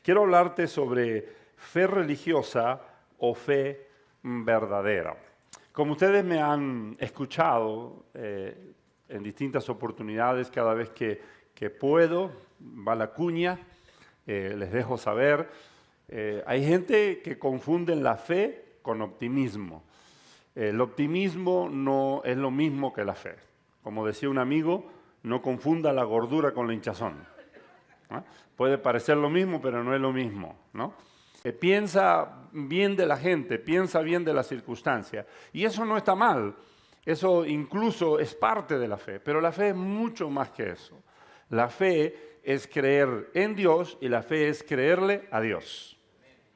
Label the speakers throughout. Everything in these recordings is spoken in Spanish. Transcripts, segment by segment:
Speaker 1: Quiero hablarte sobre fe religiosa o fe verdadera. Como ustedes me han escuchado en distintas oportunidades, cada vez que puedo, va la cuña, les dejo saber, hay gente que confunde la fe con optimismo. El optimismo no es lo mismo que la fe. Como decía un amigo, no confunda la gordura con la hinchazón. ¿No? Puede parecer lo mismo, pero no es lo mismo, ¿no? Piensa bien de la gente, piensa bien de la circunstancia. Y eso no está mal. Eso incluso es parte de la fe. Pero la fe es mucho más que eso. La fe es creer en Dios y la fe es creerle a Dios.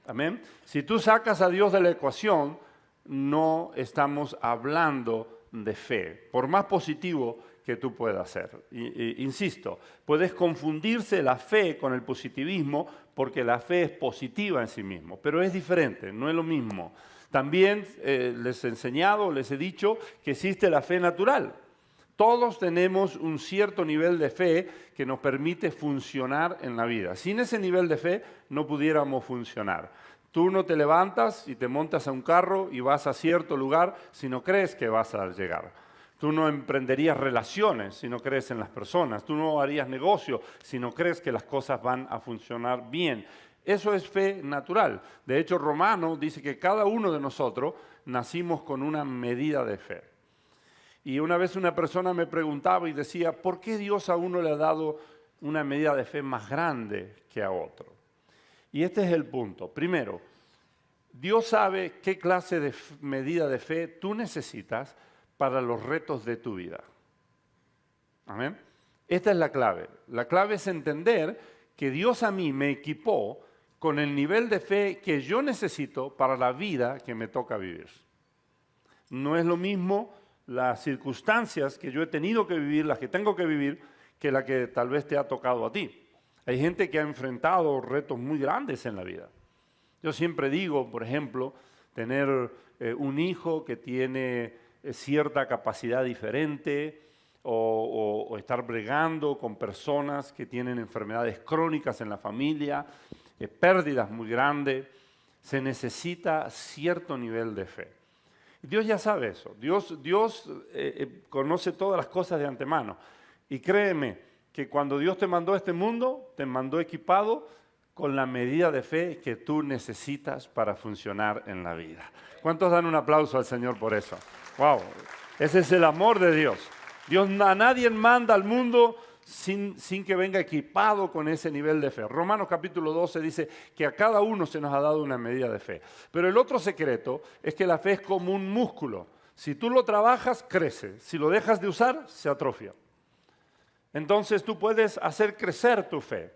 Speaker 1: Amén. Si tú sacas a Dios de la ecuación, no estamos hablando de fe, por más positivo que tú puedas ser. Insisto, puedes confundirse la fe con el positivismo porque la fe es positiva en sí mismo, pero es diferente, no es lo mismo. También les he enseñado, les he dicho que existe la fe natural. Todos tenemos un cierto nivel de fe que nos permite funcionar en la vida. Sin ese nivel de fe no pudiéramos funcionar. Tú no te levantas y te montas a un carro y vas a cierto lugar si no crees que vas a llegar. Tú no emprenderías relaciones si no crees en las personas. Tú no harías negocio si no crees que las cosas van a funcionar bien. Eso es fe natural. De hecho, Romano dice que cada uno de nosotros nacimos con una medida de fe. Y una vez una persona me preguntaba y decía, ¿por qué Dios a uno le ha dado una medida de fe más grande que a otro? Y este es el punto. Primero, Dios sabe qué clase de medida de fe tú necesitas para los retos de tu vida. ¿Amén? Esta es la clave. La clave es entender que Dios a mí me equipó con el nivel de fe que yo necesito para la vida que me toca vivir. No es lo mismo las circunstancias que yo he tenido que vivir, las que tengo que vivir, que la que tal vez te ha tocado a ti. Hay gente que ha enfrentado retos muy grandes en la vida. Yo siempre digo, por ejemplo, tener un hijo que tiene cierta capacidad diferente o estar bregando con personas que tienen enfermedades crónicas en la familia, pérdidas muy grandes, se necesita cierto nivel de fe. Dios ya sabe eso. Dios conoce todas las cosas de antemano. Y créeme que cuando Dios te mandó a este mundo, te mandó equipado con la medida de fe que tú necesitas para funcionar en la vida. ¿Cuántos dan un aplauso al Señor por eso? ¡Wow! Ese es el amor de Dios. Dios a nadie manda al mundo sin que venga equipado con ese nivel de fe. Romanos capítulo 12 dice que a cada uno se nos ha dado una medida de fe. Pero el otro secreto es que la fe es como un músculo. Si tú lo trabajas, crece. Si lo dejas de usar, se atrofia. Entonces tú puedes hacer crecer tu fe.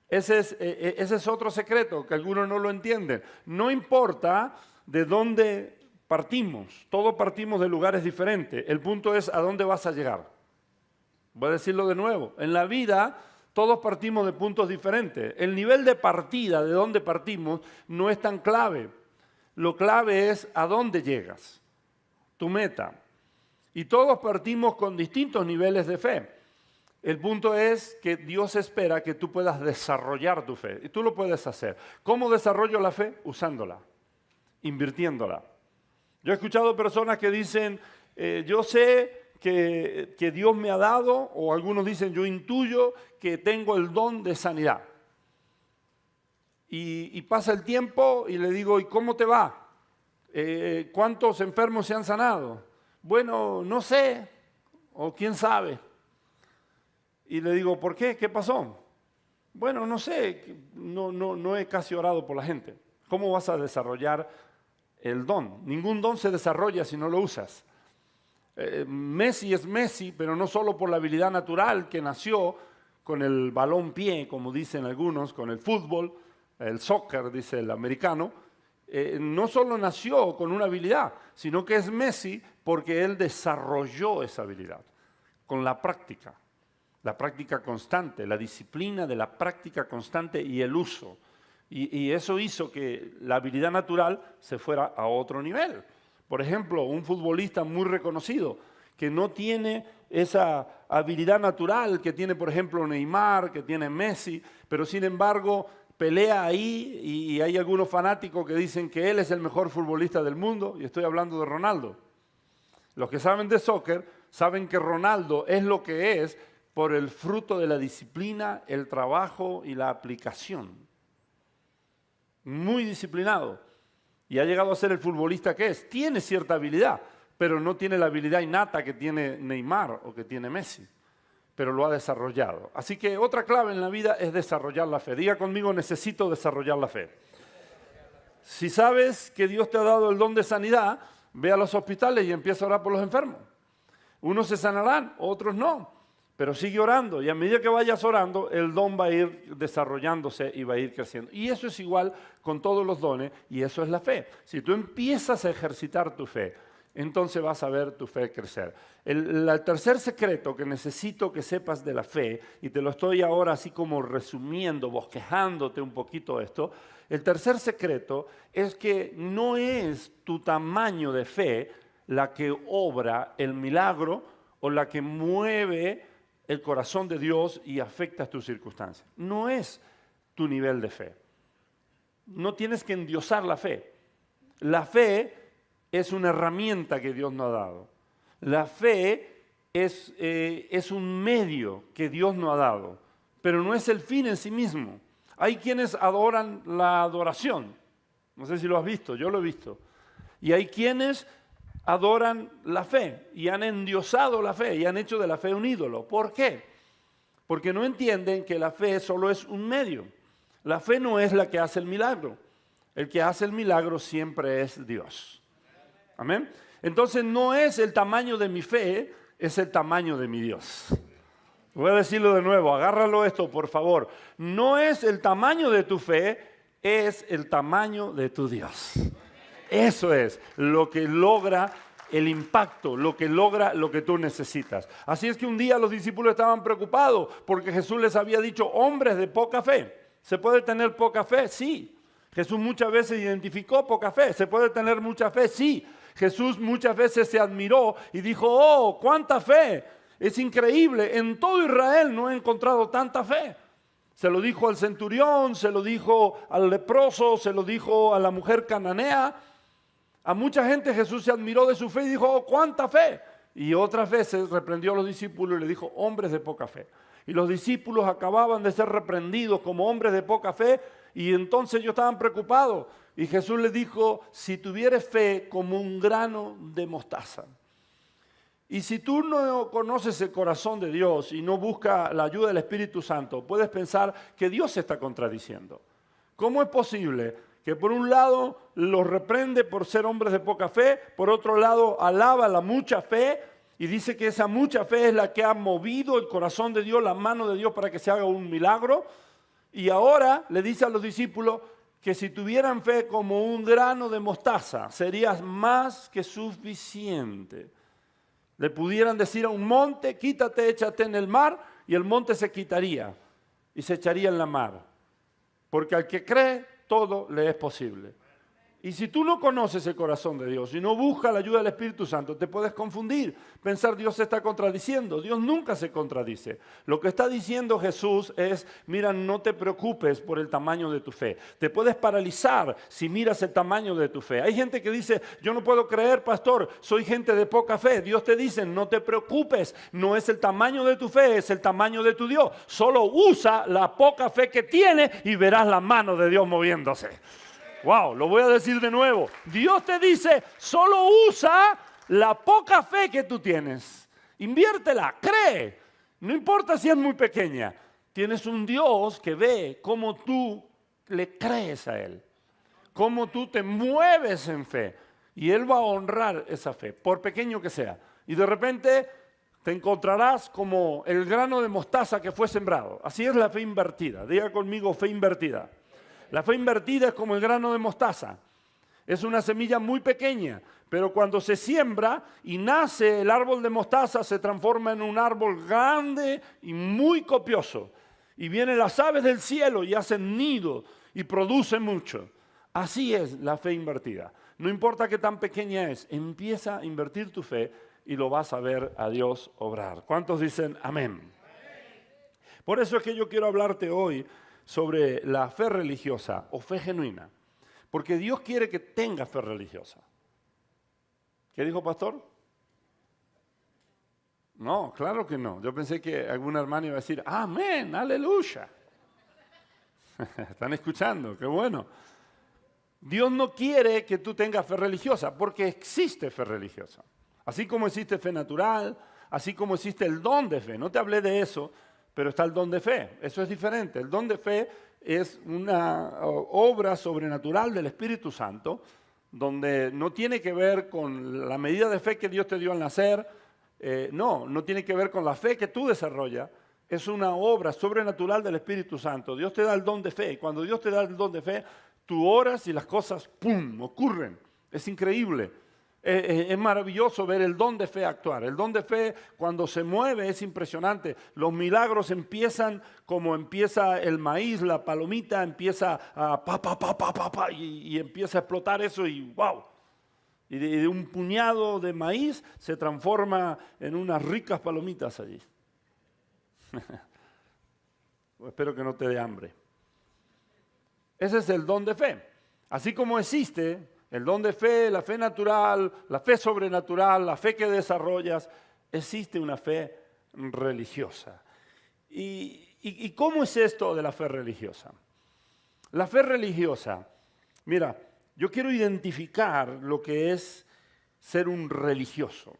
Speaker 1: Ese es otro secreto que algunos no lo entienden. No importa de dónde partimos. Todos partimos de lugares diferentes. El punto es a dónde vas a llegar. Voy a decirlo de nuevo. En la vida todos partimos de puntos diferentes. El nivel de partida, de dónde partimos, no es tan clave. Lo clave es a dónde llegas, tu meta. Y todos partimos con distintos niveles de fe. El punto es que Dios espera que tú puedas desarrollar tu fe. Y tú lo puedes hacer. ¿Cómo desarrollo la fe? Usándola, invirtiéndola. Yo he escuchado personas que dicen, yo sé que Dios me ha dado, o algunos dicen, yo intuyo que tengo el don de sanidad. Y pasa el tiempo y le digo, ¿y cómo te va? ¿Cuántos enfermos se han sanado? Bueno, no sé, o quién sabe. Y le digo, ¿por qué? ¿Qué pasó? Bueno, no sé, no he casi orado por la gente. ¿Cómo vas a desarrollar el don? Ningún don se desarrolla si no lo usas. Messi es Messi, pero no solo por la habilidad natural que nació con el balón pie, como dicen algunos, con el fútbol, el soccer, dice el americano. No solo nació con una habilidad, sino que es Messi porque él desarrolló esa habilidad con la práctica constante, la disciplina de la práctica constante y el uso. Y eso hizo que la habilidad natural se fuera a otro nivel. Por ejemplo, un futbolista muy reconocido que no tiene esa habilidad natural que tiene, por ejemplo, Neymar, que tiene Messi, pero sin embargo pelea ahí y hay algunos fanáticos que dicen que él es el mejor futbolista del mundo, y estoy hablando de Ronaldo. Los que saben de soccer saben que Ronaldo es lo que es por el fruto de la disciplina, el trabajo y la aplicación. Muy disciplinado. Y ha llegado a ser el futbolista que es. Tiene cierta habilidad, pero no tiene la habilidad innata que tiene Neymar o que tiene Messi. Pero lo ha desarrollado. Así que otra clave en la vida es desarrollar la fe. Diga conmigo, necesito desarrollar la fe. Si sabes que Dios te ha dado el don de sanidad, ve a los hospitales y empieza a orar por los enfermos. Unos se sanarán, otros no. Pero sigue orando y a medida que vayas orando, el don va a ir desarrollándose y va a ir creciendo. Y eso es igual con todos los dones y eso es la fe. Si tú empiezas a ejercitar tu fe, entonces vas a ver tu fe crecer. El tercer secreto que necesito que sepas de la fe, y te lo estoy ahora así como resumiendo, bosquejándote un poquito esto, el tercer secreto es que no es tu tamaño de fe la que obra el milagro o la que mueve el corazón de Dios y afecta tus circunstancias. No es tu nivel de fe. No tienes que endiosar la fe. La fe es una herramienta que Dios nos ha dado. La fe es un medio que Dios nos ha dado, pero no es el fin en sí mismo. Hay quienes adoran la adoración. No sé si lo has visto, yo lo he visto. Y hay quienes adoran la fe y han endiosado la fe y han hecho de la fe un ídolo. ¿Por qué? Porque no entienden que la fe solo es un medio. La fe no es la que hace el milagro. El que hace el milagro siempre es Dios. Amén. Entonces no es el tamaño de mi fe, es el tamaño de mi Dios. Voy a decirlo de nuevo, agárralo esto por favor. No es el tamaño de tu fe, es el tamaño de tu Dios. Eso es lo que logra el impacto, lo que logra lo que tú necesitas. Así es que un día los discípulos estaban preocupados porque Jesús les había dicho, hombres de poca fe. ¿Se puede tener poca fe? Sí. Jesús muchas veces identificó poca fe. ¿Se puede tener mucha fe? Sí. Jesús muchas veces se admiró y dijo, oh, cuánta fe. Es increíble. En todo Israel no he encontrado tanta fe. Se lo dijo al centurión, se lo dijo al leproso, se lo dijo a la mujer cananea. A mucha gente Jesús se admiró de su fe y dijo, oh, ¿cuánta fe? Y otras veces reprendió a los discípulos y le dijo, hombres de poca fe. Y los discípulos acababan de ser reprendidos como hombres de poca fe y entonces ellos estaban preocupados. Y Jesús les dijo, si tuvieres fe como un grano de mostaza. Y si tú no conoces el corazón de Dios y no buscas la ayuda del Espíritu Santo, puedes pensar que Dios se está contradiciendo. ¿Cómo es posible que por un lado los reprende por ser hombres de poca fe, por otro lado alaba la mucha fe y dice que esa mucha fe es la que ha movido el corazón de Dios, la mano de Dios para que se haga un milagro? Y ahora le dice a los discípulos que si tuvieran fe como un grano de mostaza, serías más que suficiente. Le pudieran decir a un monte, quítate, échate en el mar, y el monte se quitaría y se echaría en la mar. Porque al que cree, todo le es posible. Y si tú no conoces el corazón de Dios y no buscas la ayuda del Espíritu Santo, te puedes confundir, pensar Dios se está contradiciendo. Dios nunca se contradice. Lo que está diciendo Jesús es, mira, no te preocupes por el tamaño de tu fe. Te puedes paralizar si miras el tamaño de tu fe. Hay gente que dice, yo no puedo creer, pastor, soy gente de poca fe. Dios te dice, no te preocupes, no es el tamaño de tu fe, es el tamaño de tu Dios. Solo usa la poca fe que tiene y verás la mano de Dios moviéndose. Wow, lo voy a decir de nuevo. Dios te dice, solo usa la poca fe que tú tienes. Inviértela, cree. No importa si es muy pequeña. Tienes un Dios que ve cómo tú le crees a Él. Cómo tú te mueves en fe. Y Él va a honrar esa fe, por pequeño que sea. Y de repente te encontrarás como el grano de mostaza que fue sembrado. Así es la fe invertida. Diga conmigo, fe invertida. La fe invertida es como el grano de mostaza. Es una semilla muy pequeña, pero cuando se siembra y nace el árbol de mostaza, se transforma en un árbol grande y muy copioso. Y vienen las aves del cielo y hacen nido y producen mucho. Así es la fe invertida. No importa qué tan pequeña es, empieza a invertir tu fe y lo vas a ver a Dios obrar. ¿Cuántos dicen amén? Por eso es que yo quiero hablarte hoy sobre la fe religiosa o fe genuina. Porque Dios quiere que tenga fe religiosa. ¿Qué dijo, pastor? No, claro que no. Yo pensé que alguna hermana iba a decir, amén, aleluya. ¿Están escuchando? Qué bueno. Dios no quiere que tú tengas fe religiosa, porque existe fe religiosa. Así como existe fe natural, así como existe el don de fe. No te hablé de eso, pero está el don de fe. Eso es diferente. El don de fe es una obra sobrenatural del Espíritu Santo, donde no tiene que ver con la medida de fe que Dios te dio al nacer. No tiene que ver con la fe que tú desarrollas. Es una obra sobrenatural del Espíritu Santo. Dios te da el don de fe. Y cuando Dios te da el don de fe, tú oras y las cosas, ¡pum!, ocurren. Es increíble. Es maravilloso ver el don de fe actuar. El don de fe, cuando se mueve, es impresionante. Los milagros empiezan como empieza el maíz, la palomita empieza a y empieza a explotar eso y ¡wow! Y de un puñado de maíz se transforma en unas ricas palomitas allí. Espero que no te dé hambre. Ese es el don de fe. Así como existe el don de fe, la fe natural, la fe sobrenatural, la fe que desarrollas, existe una fe religiosa. ¿Y cómo es esto de la fe religiosa? La fe religiosa, mira, yo quiero identificar lo que es ser un religioso,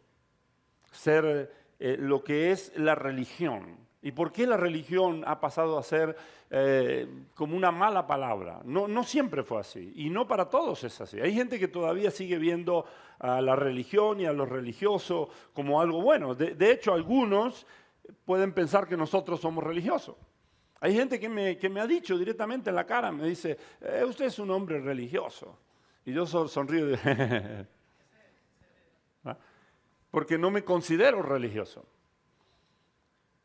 Speaker 1: ser lo que es la religión. ¿Y por qué la religión ha pasado a ser como una mala palabra? No siempre fue así, y no para todos es así. Hay gente que todavía sigue viendo a la religión y a lo religioso como algo bueno. De hecho, algunos pueden pensar que nosotros somos religiosos. Hay gente que me ha dicho directamente en la cara, me dice, usted es un hombre religioso. Y yo sonrío de porque no me considero religioso.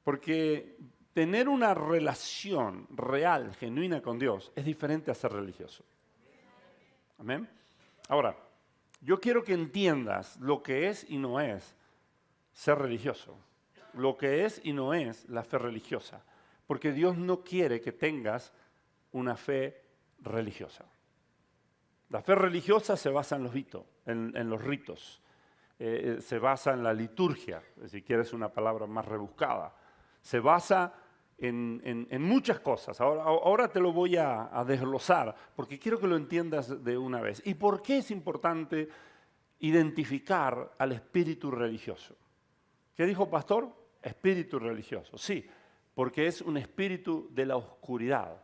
Speaker 1: Porque tener una relación real, genuina con Dios, es diferente a ser religioso. Amén. Ahora, yo quiero que entiendas lo que es y no es ser religioso. Lo que es y no es la fe religiosa. Porque Dios no quiere que tengas una fe religiosa. La fe religiosa se basa en los ritos. Se basa en la liturgia, si quieres una palabra más rebuscada. Se basa en muchas cosas. Ahora te lo voy a desglosar, porque quiero que lo entiendas de una vez. ¿Y por qué es importante identificar al espíritu religioso? ¿Qué dijo pastor? Espíritu religioso. Sí, porque es un espíritu de la oscuridad.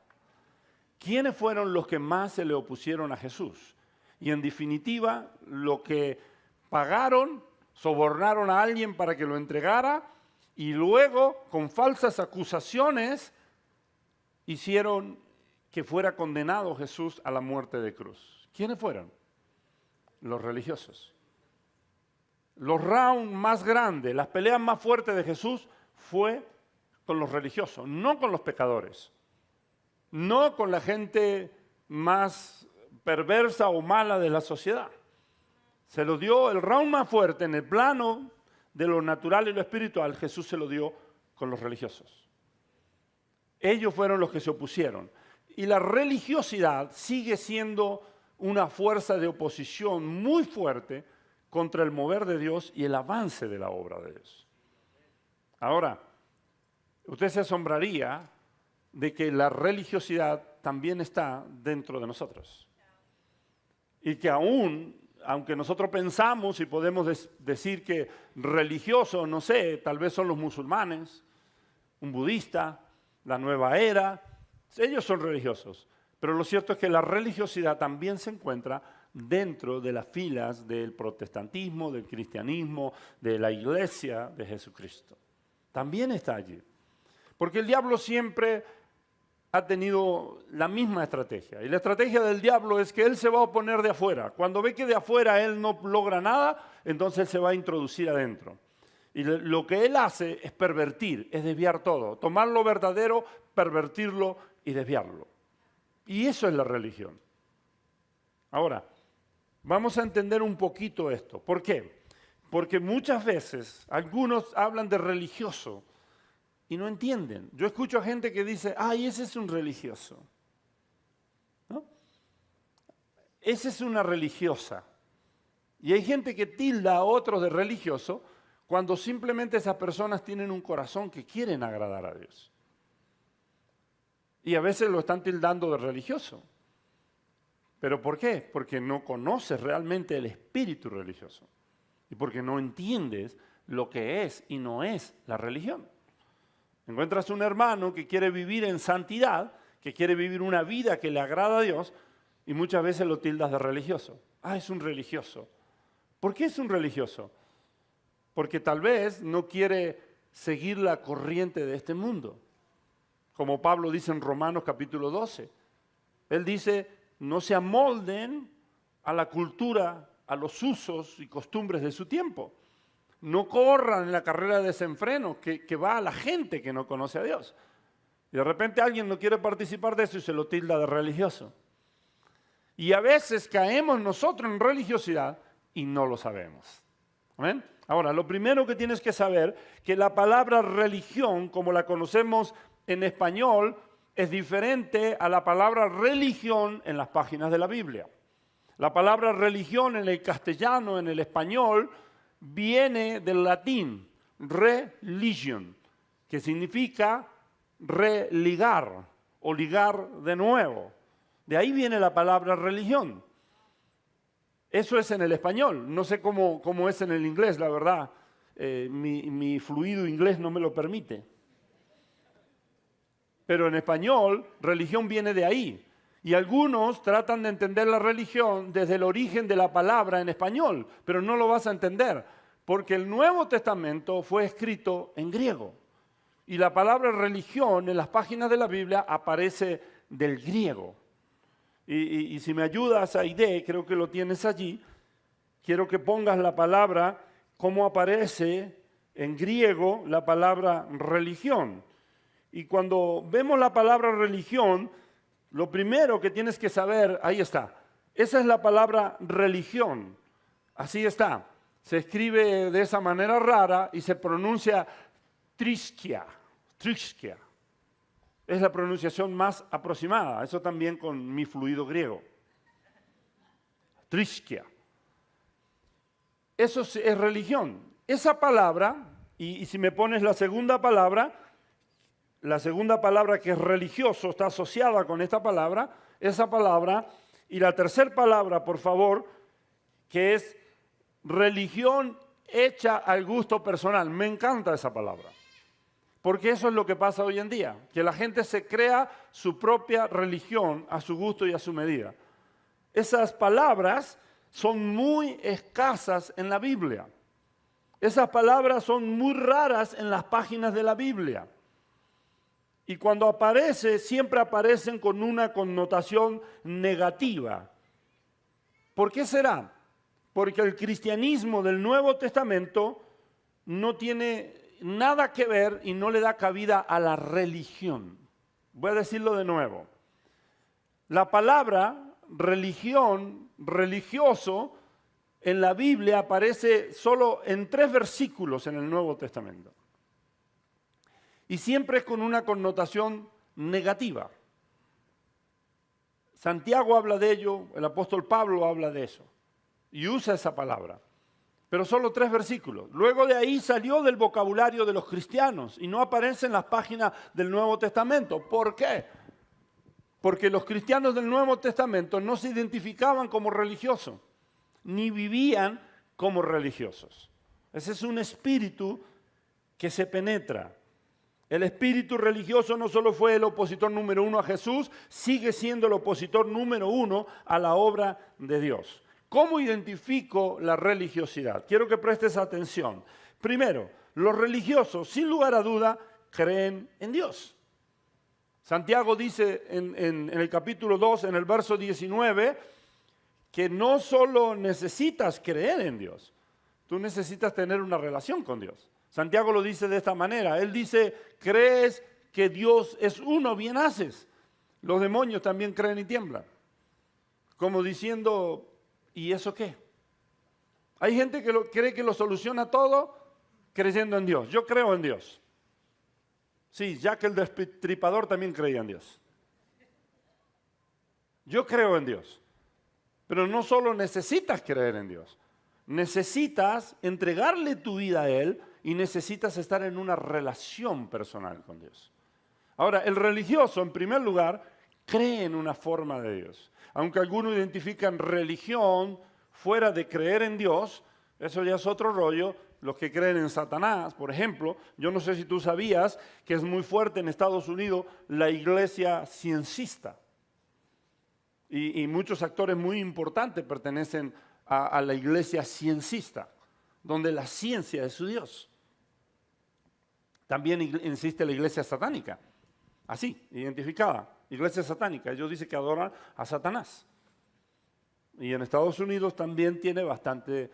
Speaker 1: ¿Quiénes fueron los que más se le opusieron a Jesús? Y en definitiva, lo que pagaron, sobornaron a alguien para que lo entregara y luego, con falsas acusaciones, hicieron que fuera condenado Jesús a la muerte de cruz. ¿Quiénes fueron? Los religiosos. Los rounds más grandes, las peleas más fuertes de Jesús fue con los religiosos, no con los pecadores, no con la gente más perversa o mala de la sociedad. Se lo dio el round más fuerte en el plano de lo natural y lo espiritual, Jesús se lo dio con los religiosos. Ellos fueron los que se opusieron. Y la religiosidad sigue siendo una fuerza de oposición muy fuerte contra el mover de Dios y el avance de la obra de Dios. Ahora, usted se asombraría de que la religiosidad también está dentro de nosotros. Y que aunque nosotros pensamos y podemos decir que religioso, no sé, tal vez son los musulmanes, un budista, la nueva era, ellos son religiosos. Pero lo cierto es que la religiosidad también se encuentra dentro de las filas del protestantismo, del cristianismo, de la iglesia de Jesucristo. También está allí. Porque el diablo siempre ha tenido la misma estrategia. Y la estrategia del diablo es que él se va a oponer de afuera. Cuando ve que de afuera él no logra nada, entonces él se va a introducir adentro. Y lo que él hace es pervertir, es desviar todo. Tomar lo verdadero, pervertirlo y desviarlo. Y eso es la religión. Ahora, vamos a entender un poquito esto. ¿Por qué? Porque muchas veces algunos hablan de religioso y no entienden. Yo escucho a gente que dice, ay, ese es un religioso. ¿No? Esa es una religiosa. Y hay gente que tilda a otros de religioso cuando simplemente esas personas tienen un corazón que quieren agradar a Dios. Y a veces lo están tildando de religioso. ¿Pero por qué? Porque no conoces realmente el espíritu religioso. Y porque no entiendes lo que es y no es la religión. Encuentras un hermano que quiere vivir en santidad, que quiere vivir una vida que le agrada a Dios, y muchas veces lo tildas de religioso. Ah, es un religioso. ¿Por qué es un religioso? Porque tal vez no quiere seguir la corriente de este mundo. Como Pablo dice en Romanos capítulo 12. Él dice, no se amolden a la cultura, a los usos y costumbres de su tiempo. No corran en la carrera de desenfreno que va a la gente que no conoce a Dios. Y de repente alguien no quiere participar de eso y se lo tilda de religioso. Y a veces caemos nosotros en religiosidad y no lo sabemos. ¿Amén? Ahora, lo primero que tienes que saber, que la palabra religión, como la conocemos en español, es diferente a la palabra religión en las páginas de la Biblia. La palabra religión en el castellano, en el español, viene del latín, religion, que significa religar o ligar de nuevo. De ahí viene la palabra religión. Eso es en el español. No sé cómo es en el inglés, la verdad. Mi fluido inglés no me lo permite. Pero en español, religión viene de ahí. Y algunos tratan de entender la religión desde el origen de la palabra en español, pero no lo vas a entender, porque el Nuevo Testamento fue escrito en griego. Y la palabra religión en las páginas de la Biblia aparece del griego. Y si me ayudas, Aide, creo que lo tienes allí, quiero que pongas la palabra, cómo aparece en griego la palabra religión. Y cuando vemos la palabra religión, lo primero que tienes que saber, ahí está, esa es la palabra religión, así está. Se escribe de esa manera rara y se pronuncia triskia. Es la pronunciación más aproximada, eso también con mi fluido griego. Triskia. Eso es religión. Esa palabra, y si me pones la segunda palabra que es religioso está asociada con esta palabra, esa palabra, y la tercera palabra, por favor, que es religión hecha al gusto personal. Me encanta esa palabra, porque eso es lo que pasa hoy en día, que la gente se crea su propia religión a su gusto y a su medida. Esas palabras son muy escasas en la Biblia. Esas palabras son muy raras en las páginas de la Biblia. Y cuando aparece, siempre aparecen con una connotación negativa. ¿Por qué será? Porque el cristianismo del Nuevo Testamento no tiene nada que ver y no le da cabida a la religión. Voy a decirlo de nuevo. La palabra religión, religioso, en la Biblia aparece solo en 3 versículos en el Nuevo Testamento. Y siempre es con una connotación negativa. Santiago habla de ello, el apóstol Pablo habla de eso, y usa esa palabra. Pero solo 3 versículos. Luego de ahí salió del vocabulario de los cristianos y no aparece en las páginas del Nuevo Testamento. ¿Por qué? Porque los cristianos del Nuevo Testamento no se identificaban como religiosos, ni vivían como religiosos. Ese es un espíritu que se penetra. El espíritu religioso no solo fue el opositor número 1 a Jesús, sigue siendo el opositor número 1 a la obra de Dios. ¿Cómo identifico la religiosidad? Quiero que prestes atención. Primero, los religiosos, sin lugar a duda, creen en Dios. Santiago dice en el capítulo 2, en el verso 19, que no solo necesitas creer en Dios, tú necesitas tener una relación con Dios. Santiago lo dice de esta manera. Él dice, crees que Dios es uno, bien haces. Los demonios también creen y tiemblan. Como diciendo, ¿y eso qué? Hay gente que cree que lo soluciona todo creyendo en Dios. Yo creo en Dios. Sí, Jack el Destripador también creía en Dios. Yo creo en Dios. Pero no solo necesitas creer en Dios. Necesitas entregarle tu vida a Él y necesitas estar en una relación personal con Dios. Ahora, el religioso, en primer lugar, cree en una forma de Dios. Aunque algunos identifican religión fuera de creer en Dios, eso ya es otro rollo. Los que creen en Satanás, por ejemplo, yo no sé si tú sabías que es muy fuerte en Estados Unidos la iglesia ciencista. Y muchos actores muy importantes pertenecen a la iglesia ciencista, donde la ciencia es su Dios. También existe la iglesia satánica, así, identificada, iglesia satánica. Ellos dicen que adoran a Satanás. Y en Estados Unidos también tiene bastante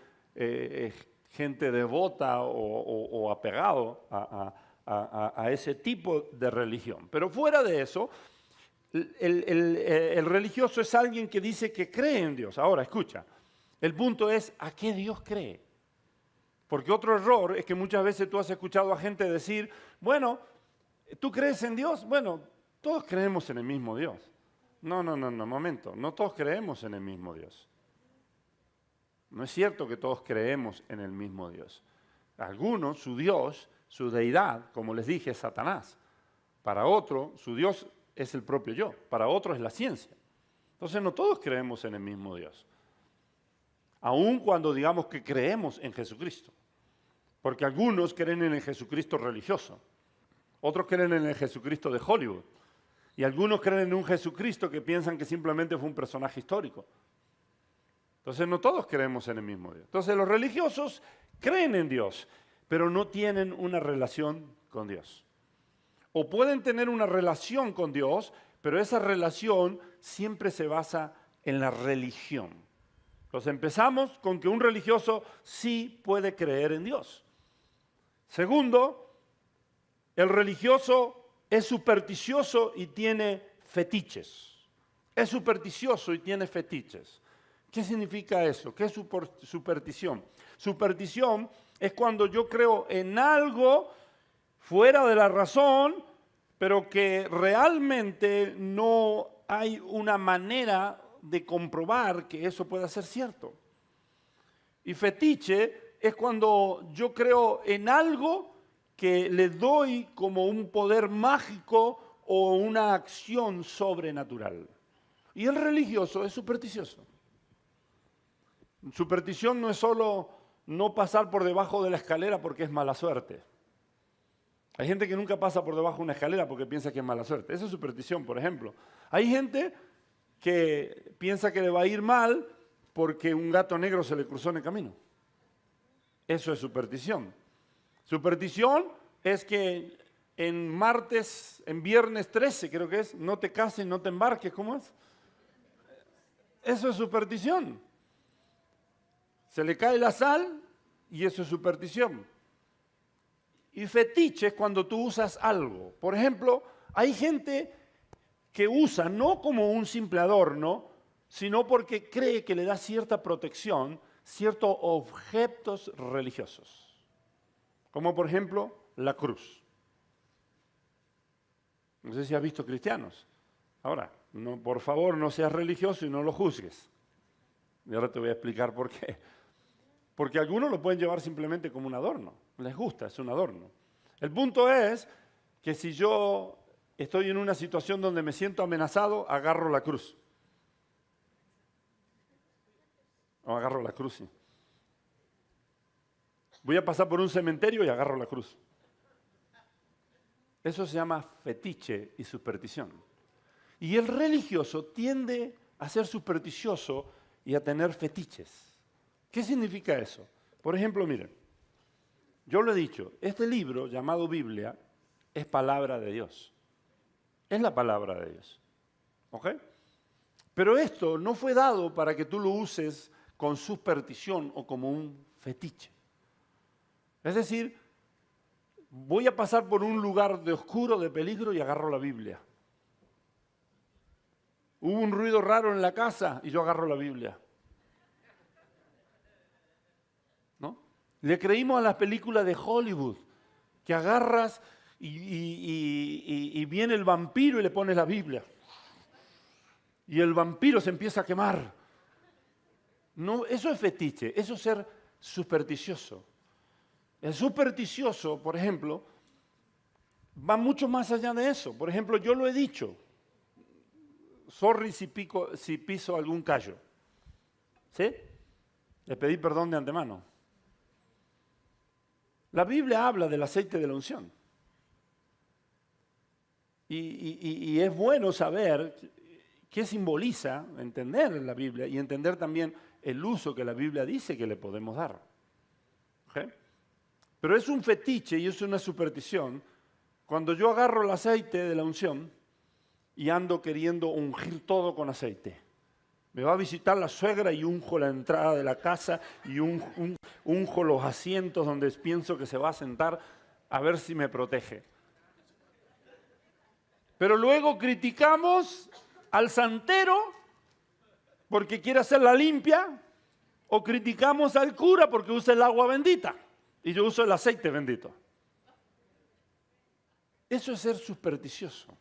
Speaker 1: gente devota o apegado a ese tipo de religión. Pero fuera de eso, el religioso es alguien que dice que cree en Dios. Ahora, escucha, el punto es ¿a qué Dios cree? Porque otro error es que muchas veces tú has escuchado a gente decir, bueno, ¿tú crees en Dios? Bueno, todos creemos en el mismo Dios. No, momento, no todos creemos en el mismo Dios. No es cierto que todos creemos en el mismo Dios. Algunos, su Dios, su deidad, como les dije, es Satanás. Para otro, su Dios es el propio yo. Para otro es la ciencia. Entonces no todos creemos en el mismo Dios. Aun cuando digamos que creemos en Jesucristo. Porque algunos creen en el Jesucristo religioso. Otros creen en el Jesucristo de Hollywood. Y algunos creen en un Jesucristo que piensan que simplemente fue un personaje histórico. Entonces no todos creemos en el mismo Dios. Entonces los religiosos creen en Dios, pero no tienen una relación con Dios. O pueden tener una relación con Dios, pero esa relación siempre se basa en la religión. Entonces empezamos con que un religioso sí puede creer en Dios. Segundo, el religioso es supersticioso y tiene fetiches. Es supersticioso y tiene fetiches. ¿Qué significa eso? ¿Qué es superstición? Superstición es cuando yo creo en algo fuera de la razón, pero que realmente no hay una manera de comprobar que eso pueda ser cierto. Y fetiche es cuando yo creo en algo que le doy como un poder mágico o una acción sobrenatural. Y el religioso es supersticioso. Superstición no es solo no pasar por debajo de la escalera porque es mala suerte. Hay gente que nunca pasa por debajo de una escalera porque piensa que es mala suerte. Esa es superstición, por ejemplo. Hay gente que piensa que le va a ir mal porque un gato negro se le cruzó en el camino. Eso es superstición. Superstición es que en viernes 13 creo que es, no te cases, no te embarques, ¿cómo es? Eso es superstición. Se le cae la sal y eso es superstición. Y fetiche es cuando tú usas algo. Por ejemplo, hay gente que usa no como un simple adorno, sino porque cree que le da cierta protección, ciertos objetos religiosos. Como por ejemplo, la cruz. No sé si has visto cristianos. Ahora, no, por favor, no seas religioso y no lo juzgues. Y ahora te voy a explicar por qué. Porque algunos lo pueden llevar simplemente como un adorno. Les gusta, es un adorno. El punto es que si yo estoy en una situación donde me siento amenazado, agarro la cruz. O agarro la cruz, sí. Voy a pasar por un cementerio y agarro la cruz. Eso se llama fetiche y superstición. Y el religioso tiende a ser supersticioso y a tener fetiches. ¿Qué significa eso? Por ejemplo, miren, yo lo he dicho, este libro llamado Biblia es palabra de Dios. Es la palabra de Dios. ¿Ok? Pero esto no fue dado para que tú lo uses con superstición o como un fetiche. Es decir, voy a pasar por un lugar de oscuro, de peligro y agarro la Biblia. Hubo un ruido raro en la casa y yo agarro la Biblia. ¿No? Le creímos a las películas de Hollywood, que agarras y viene el vampiro y le pone la Biblia. Y el vampiro se empieza a quemar. No, eso es fetiche, eso es ser supersticioso. El supersticioso, por ejemplo, va mucho más allá de eso. Por ejemplo, yo lo he dicho. Sorry si piso algún callo. ¿Sí? Le pedí perdón de antemano. La Biblia habla del aceite de la unción. Y es bueno saber qué simboliza, entender la Biblia y entender también el uso que la Biblia dice que le podemos dar. ¿Okay? Pero es un fetiche y es una superstición cuando yo agarro el aceite de la unción y ando queriendo ungir todo con aceite. Me va a visitar la suegra y unjo la entrada de la casa y unjo los asientos donde pienso que se va a sentar a ver si me protege. Pero luego criticamos al santero porque quiere hacerla limpia o criticamos al cura porque usa el agua bendita y yo uso el aceite bendito. Eso es ser supersticioso.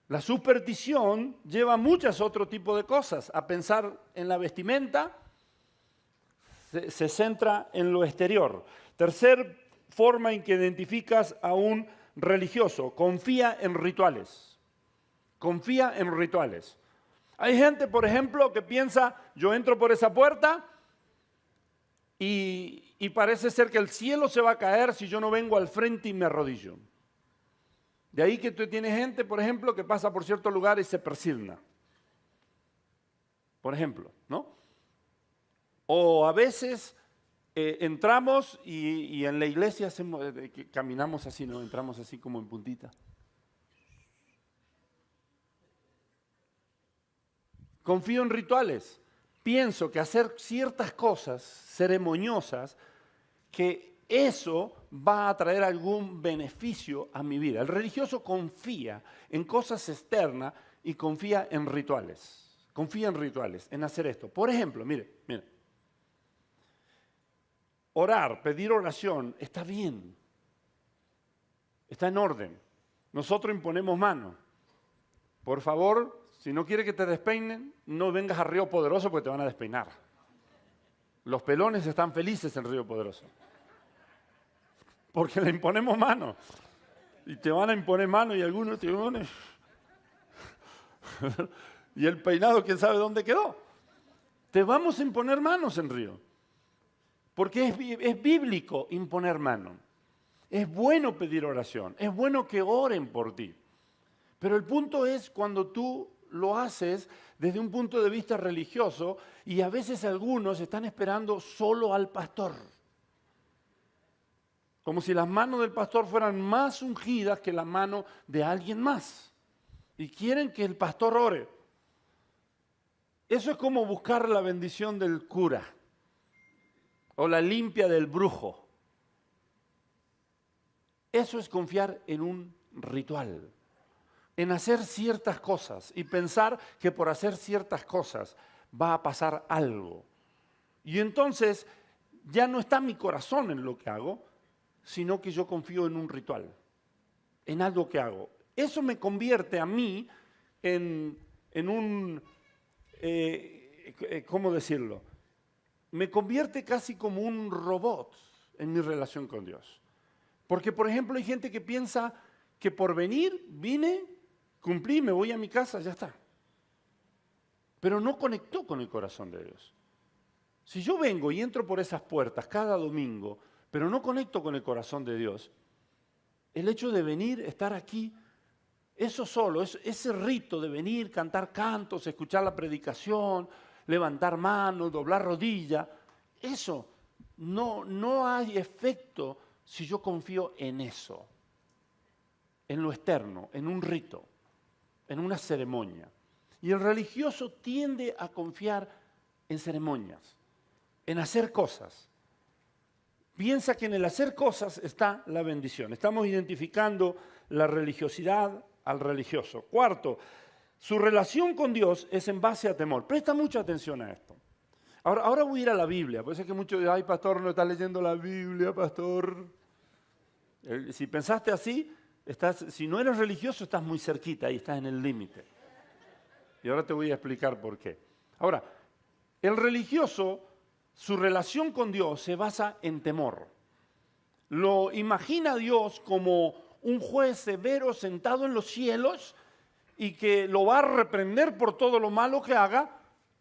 Speaker 1: La superstición lleva a muchos otros tipos de cosas. A pensar en la vestimenta, se centra en lo exterior. Tercer forma en que identificas a un religioso, confía en rituales. Confía en rituales. Hay gente, por ejemplo, que piensa, yo entro por esa puerta y parece ser que el cielo se va a caer si yo no vengo al frente y me arrodillo. De ahí que tú tienes gente, por ejemplo, que pasa por cierto lugar y se persigna. Por ejemplo, ¿no? O a veces entramos y en la iglesia caminamos así, ¿no? Entramos así como en puntita. Confío en rituales. Pienso que hacer ciertas cosas ceremoniosas, que eso va a traer algún beneficio a mi vida. El religioso confía en cosas externas y confía en rituales. Confía en rituales, en hacer esto. Por ejemplo, mire. Orar, pedir oración, está bien. Está en orden. Nosotros imponemos mano. Por favor, si no quieres que te despeinen, no vengas a Río Poderoso porque te van a despeinar. Los pelones están felices en Río Poderoso. Porque le imponemos mano. Y te van a imponer mano y algunos te ponen. Y el peinado, quién sabe dónde quedó. Te vamos a imponer manos en Río. Porque es bíblico imponer mano. Es bueno pedir oración. Es bueno que oren por ti. Pero el punto es cuando tú lo haces desde un punto de vista religioso y a veces algunos están esperando solo al pastor. Como si las manos del pastor fueran más ungidas que la mano de alguien más. Y quieren que el pastor ore. Eso es como buscar la bendición del cura o la limpia del brujo. Eso es confiar en un ritual, en hacer ciertas cosas y pensar que por hacer ciertas cosas va a pasar algo. Y entonces ya no está mi corazón en lo que hago, sino que yo confío en un ritual, en algo que hago. Eso me convierte a mí en un, ¿cómo decirlo? Me convierte casi como un robot en mi relación con Dios. Porque, por ejemplo, hay gente que piensa que por venir, vine, cumplí, me voy a mi casa, ya está. Pero no conectó con el corazón de Dios. Si yo vengo y entro por esas puertas cada domingo, pero no conecto con el corazón de Dios, el hecho de venir, estar aquí, eso solo, ese rito de venir, cantar cantos, escuchar la predicación, levantar manos, doblar rodillas, eso no hay efecto si yo confío en eso, en lo externo, en un rito, en una ceremonia. Y el religioso tiende a confiar en ceremonias, en hacer cosas. Piensa que en el hacer cosas está la bendición. Estamos identificando la religiosidad al religioso. Cuarto, su relación con Dios es en base a temor. Presta mucha atención a esto. Ahora voy a ir a la Biblia. Por eso es que muchos dicen, ay, pastor, no está leyendo la Biblia, pastor. Si pensaste así, si no eres religioso, estás muy cerquita, ahí estás en el límite. Y ahora te voy a explicar por qué. Ahora, el religioso, su relación con Dios se basa en temor. Lo imagina a Dios como un juez severo sentado en los cielos y que lo va a reprender por todo lo malo que haga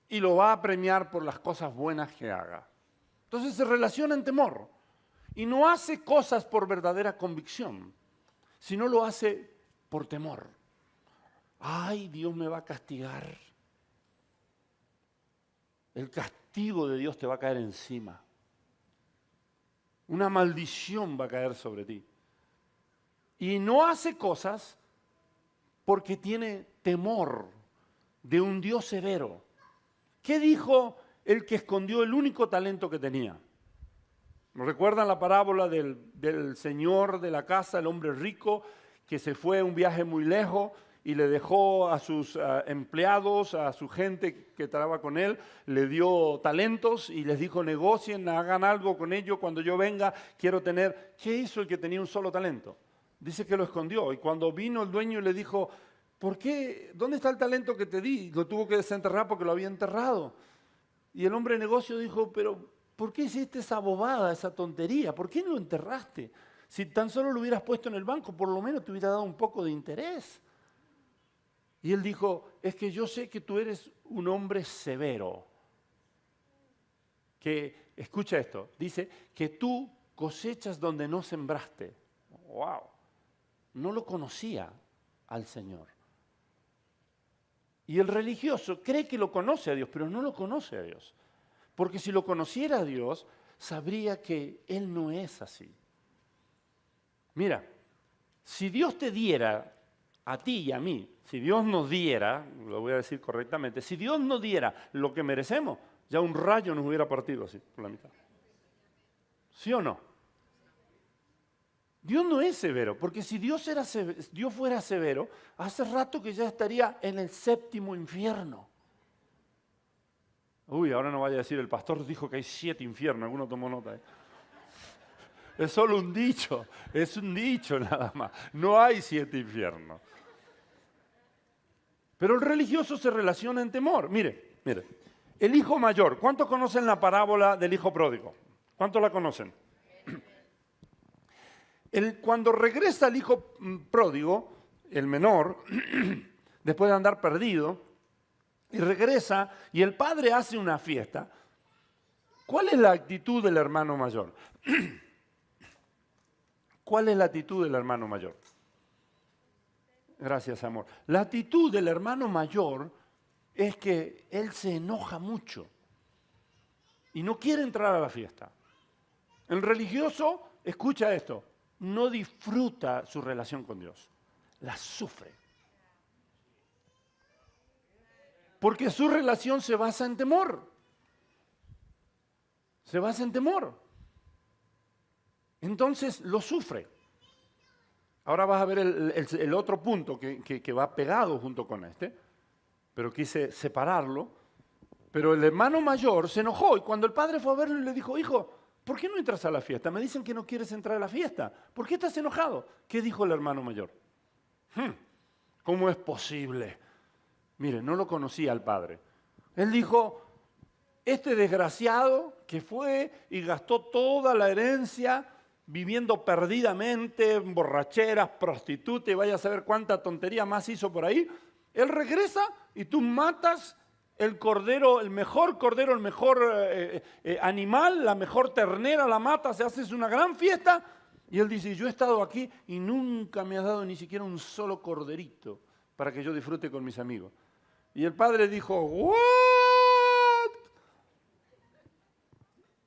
Speaker 1: y lo va a premiar por las cosas buenas que haga. Entonces se relaciona en temor y no hace cosas por verdadera convicción, sino lo hace por temor. Ay, Dios me va a castigar. El castigo de Dios te va a caer encima. Una maldición va a caer sobre ti. Y no hace cosas porque tiene temor de un Dios severo. ¿Qué dijo el que escondió el único talento que tenía? ¿Recuerdan la parábola del señor de la casa, el hombre rico, que se fue a un viaje muy lejos y le dejó a sus empleados, a su gente que trabajaba con él, le dio talentos y les dijo, negocien, hagan algo con ello, cuando yo venga quiero tener... ¿Qué hizo el que tenía un solo talento? Dice que lo escondió y cuando vino el dueño le dijo, ¿por qué? ¿Dónde está el talento que te di? Lo tuvo que desenterrar porque lo había enterrado. Y el hombre de negocio dijo, pero ¿por qué hiciste esa bobada, esa tontería? ¿Por qué no lo enterraste? Si tan solo lo hubieras puesto en el banco, por lo menos te hubiera dado un poco de interés. Y él dijo, es que yo sé que tú eres un hombre severo. Que, escucha esto, dice que tú cosechas donde no sembraste. ¡Wow! No lo conocía al Señor. Y el religioso cree que lo conoce a Dios, pero no lo conoce a Dios. Porque si lo conociera a Dios, sabría que Él no es así. Mira, si Dios te diera a ti y a mí, si Dios nos diera, lo voy a decir correctamente, si Dios nos diera lo que merecemos, ya un rayo nos hubiera partido así, por la mitad. ¿Sí o no? Dios no es severo, porque si Dios fuera severo, hace rato que ya estaría en el séptimo infierno. Uy, ahora no vaya a decir, el pastor dijo que hay 7 infiernos, alguno tomó nota. Es solo un dicho, es un dicho nada más. No hay 7 infiernos. Pero el religioso se relaciona en temor. Mire, el hijo mayor, ¿cuántos conocen la parábola del hijo pródigo? ¿Cuántos la conocen? Cuando regresa el hijo pródigo, el menor, después de andar perdido, y regresa y el padre hace una fiesta, ¿cuál es la actitud del hermano mayor? ¿Cuál es la actitud del hermano mayor? Gracias, amor. La actitud del hermano mayor es que él se enoja mucho y no quiere entrar a la fiesta. El religioso, escucha esto, no disfruta su relación con Dios, la sufre. Porque su relación se basa en temor. Se basa en temor. Entonces lo sufre. Ahora vas a ver el otro punto que va pegado junto con este, pero quise separarlo. Pero el hermano mayor se enojó y cuando el padre fue a verlo le dijo, hijo, ¿por qué no entras a la fiesta? Me dicen que no quieres entrar a la fiesta. ¿Por qué estás enojado? ¿Qué dijo el hermano mayor? ¿Cómo es posible? Mire, no lo conocía al padre. Él dijo, este desgraciado que fue y gastó toda la herencia viviendo perdidamente, en borracheras, prostituta y vaya a saber cuánta tontería más hizo por ahí, él regresa y tú matas el cordero, el mejor animal, la mejor ternera, la matas, haces una gran fiesta y él dice, yo he estado aquí y nunca me has dado ni siquiera un solo corderito para que yo disfrute con mis amigos. Y el padre dijo, ¿what?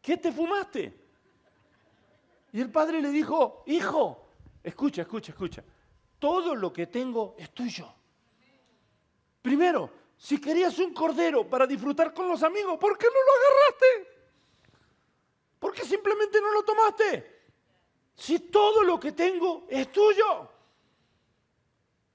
Speaker 1: ¿Qué te fumaste? Y el padre le dijo, hijo, escucha, todo lo que tengo es tuyo. Primero, si querías un cordero para disfrutar con los amigos, ¿por qué no lo agarraste? ¿Por qué simplemente no lo tomaste? Si todo lo que tengo es tuyo.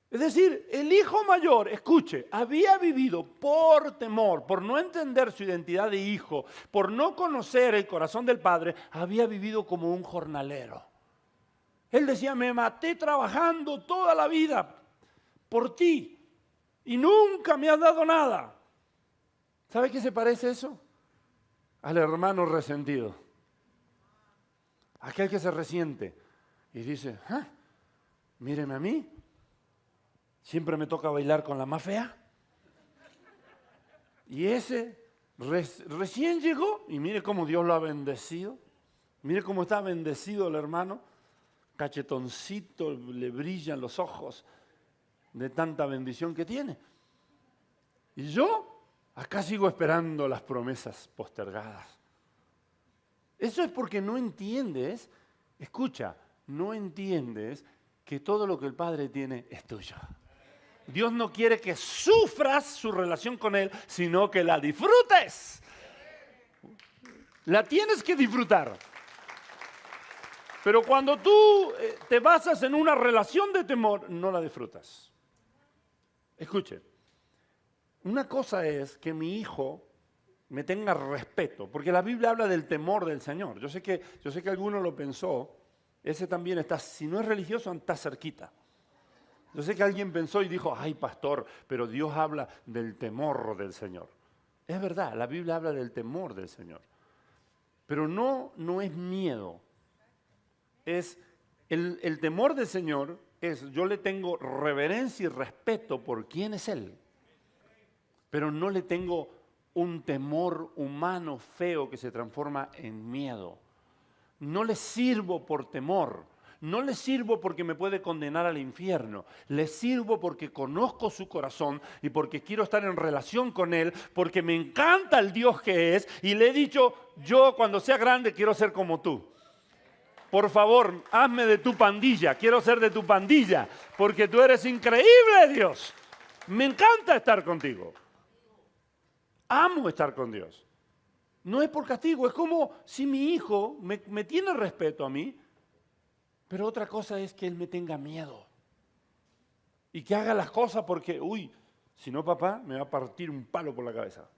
Speaker 1: Es decir, el hijo mayor, escuche, había vivido por temor, por no entender su identidad de hijo, por no conocer el corazón del padre, había vivido como un jornalero. Él decía, me maté trabajando toda la vida por ti y nunca me has dado nada. ¿Sabe qué se parece eso? Al hermano resentido. Aquel que se resiente y dice, míreme a mí, siempre me toca bailar con la más fea. Y ese recién llegó y mire cómo Dios lo ha bendecido. Mire cómo está bendecido el hermano. Cachetoncito, le brillan los ojos de tanta bendición que tiene. Y yo acá sigo esperando las promesas postergadas. Eso es porque no entiendes, escucha, no entiendes que todo lo que el Padre tiene es tuyo. Dios no quiere que sufras su relación con Él, sino que la disfrutes. La tienes que disfrutar. Pero cuando tú te basas en una relación de temor, no la disfrutas. Escuche, una cosa es que mi hijo me tenga respeto, porque la Biblia habla del temor del Señor. Yo sé que alguno lo pensó, ese también está, si no es religioso, está cerquita. Yo sé que alguien pensó y dijo, ay pastor, pero Dios habla del temor del Señor. Es verdad, la Biblia habla del temor del Señor. Pero no es miedo. Es el temor del Señor es, yo le tengo reverencia y respeto por quién es Él. Pero no le tengo un temor humano feo que se transforma en miedo. No le sirvo por temor. No le sirvo porque me puede condenar al infierno. Le sirvo porque conozco su corazón y porque quiero estar en relación con Él, porque me encanta el Dios que es y le he dicho, yo cuando sea grande quiero ser como tú. Por favor, hazme de tu pandilla, quiero ser de tu pandilla, porque tú eres increíble, Dios. Me encanta estar contigo. Amo estar con Dios. No es por castigo, es como si mi hijo me tiene respeto a mí, pero otra cosa es que él me tenga miedo. Y que haga las cosas porque, si no papá, me va a partir un palo por la cabeza.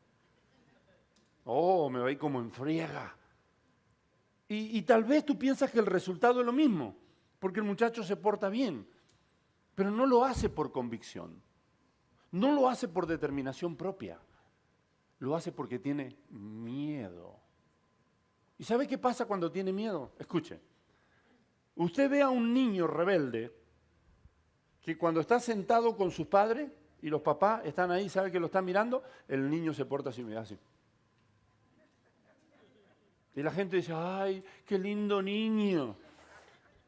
Speaker 1: Me va a ir como en friega. Y tal vez tú piensas que el resultado es lo mismo, porque el muchacho se porta bien, pero no lo hace por convicción, no lo hace por determinación propia, lo hace porque tiene miedo. ¿Y sabe qué pasa cuando tiene miedo? Escuche, usted ve a un niño rebelde que cuando está sentado con sus padres y los papás están ahí, ¿sabe que lo están mirando? El niño se porta así, mira así. Y la gente dice, ay, qué lindo niño.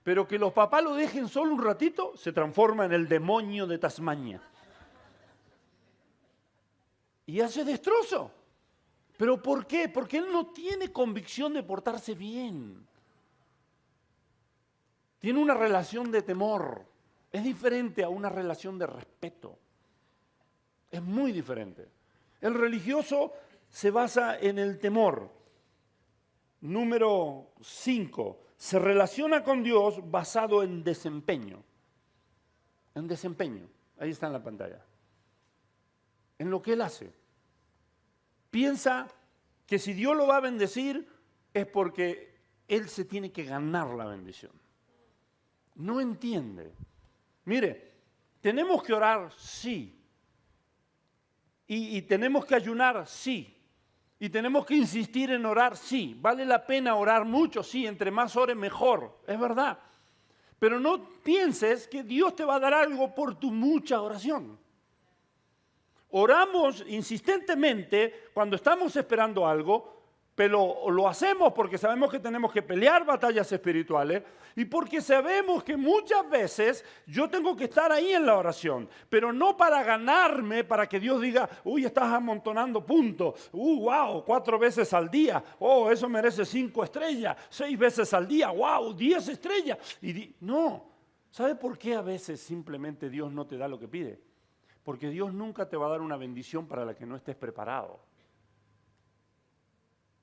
Speaker 1: Pero que los papás lo dejen solo un ratito, se transforma en el demonio de Tasmania. Y hace destrozo. ¿Pero por qué? Porque él no tiene convicción de portarse bien. Tiene una relación de temor. Es diferente a una relación de respeto. Es muy diferente. El religioso se basa en el temor. Número 5, se relaciona con Dios basado en desempeño. En desempeño, ahí está en la pantalla. En lo que Él hace. Piensa que si Dios lo va a bendecir es porque Él se tiene que ganar la bendición. No entiende. Mire, tenemos que orar, sí. Y tenemos que ayunar, sí. Y tenemos que insistir en orar, sí. Vale la pena orar mucho, sí. Entre más ores, mejor. Es verdad. Pero no pienses que Dios te va a dar algo por tu mucha oración. Oramos insistentemente cuando estamos esperando algo, pero lo hacemos porque sabemos que tenemos que pelear batallas espirituales y porque sabemos que muchas veces yo tengo que estar ahí en la oración, pero no para ganarme, para que Dios diga, estás amontonando puntos, wow, 4 veces al día, eso merece 5 estrellas, 6 veces al día, wow, 10 estrellas. No, ¿sabe por qué a veces simplemente Dios no te da lo que pide? Porque Dios nunca te va a dar una bendición para la que no estés preparado.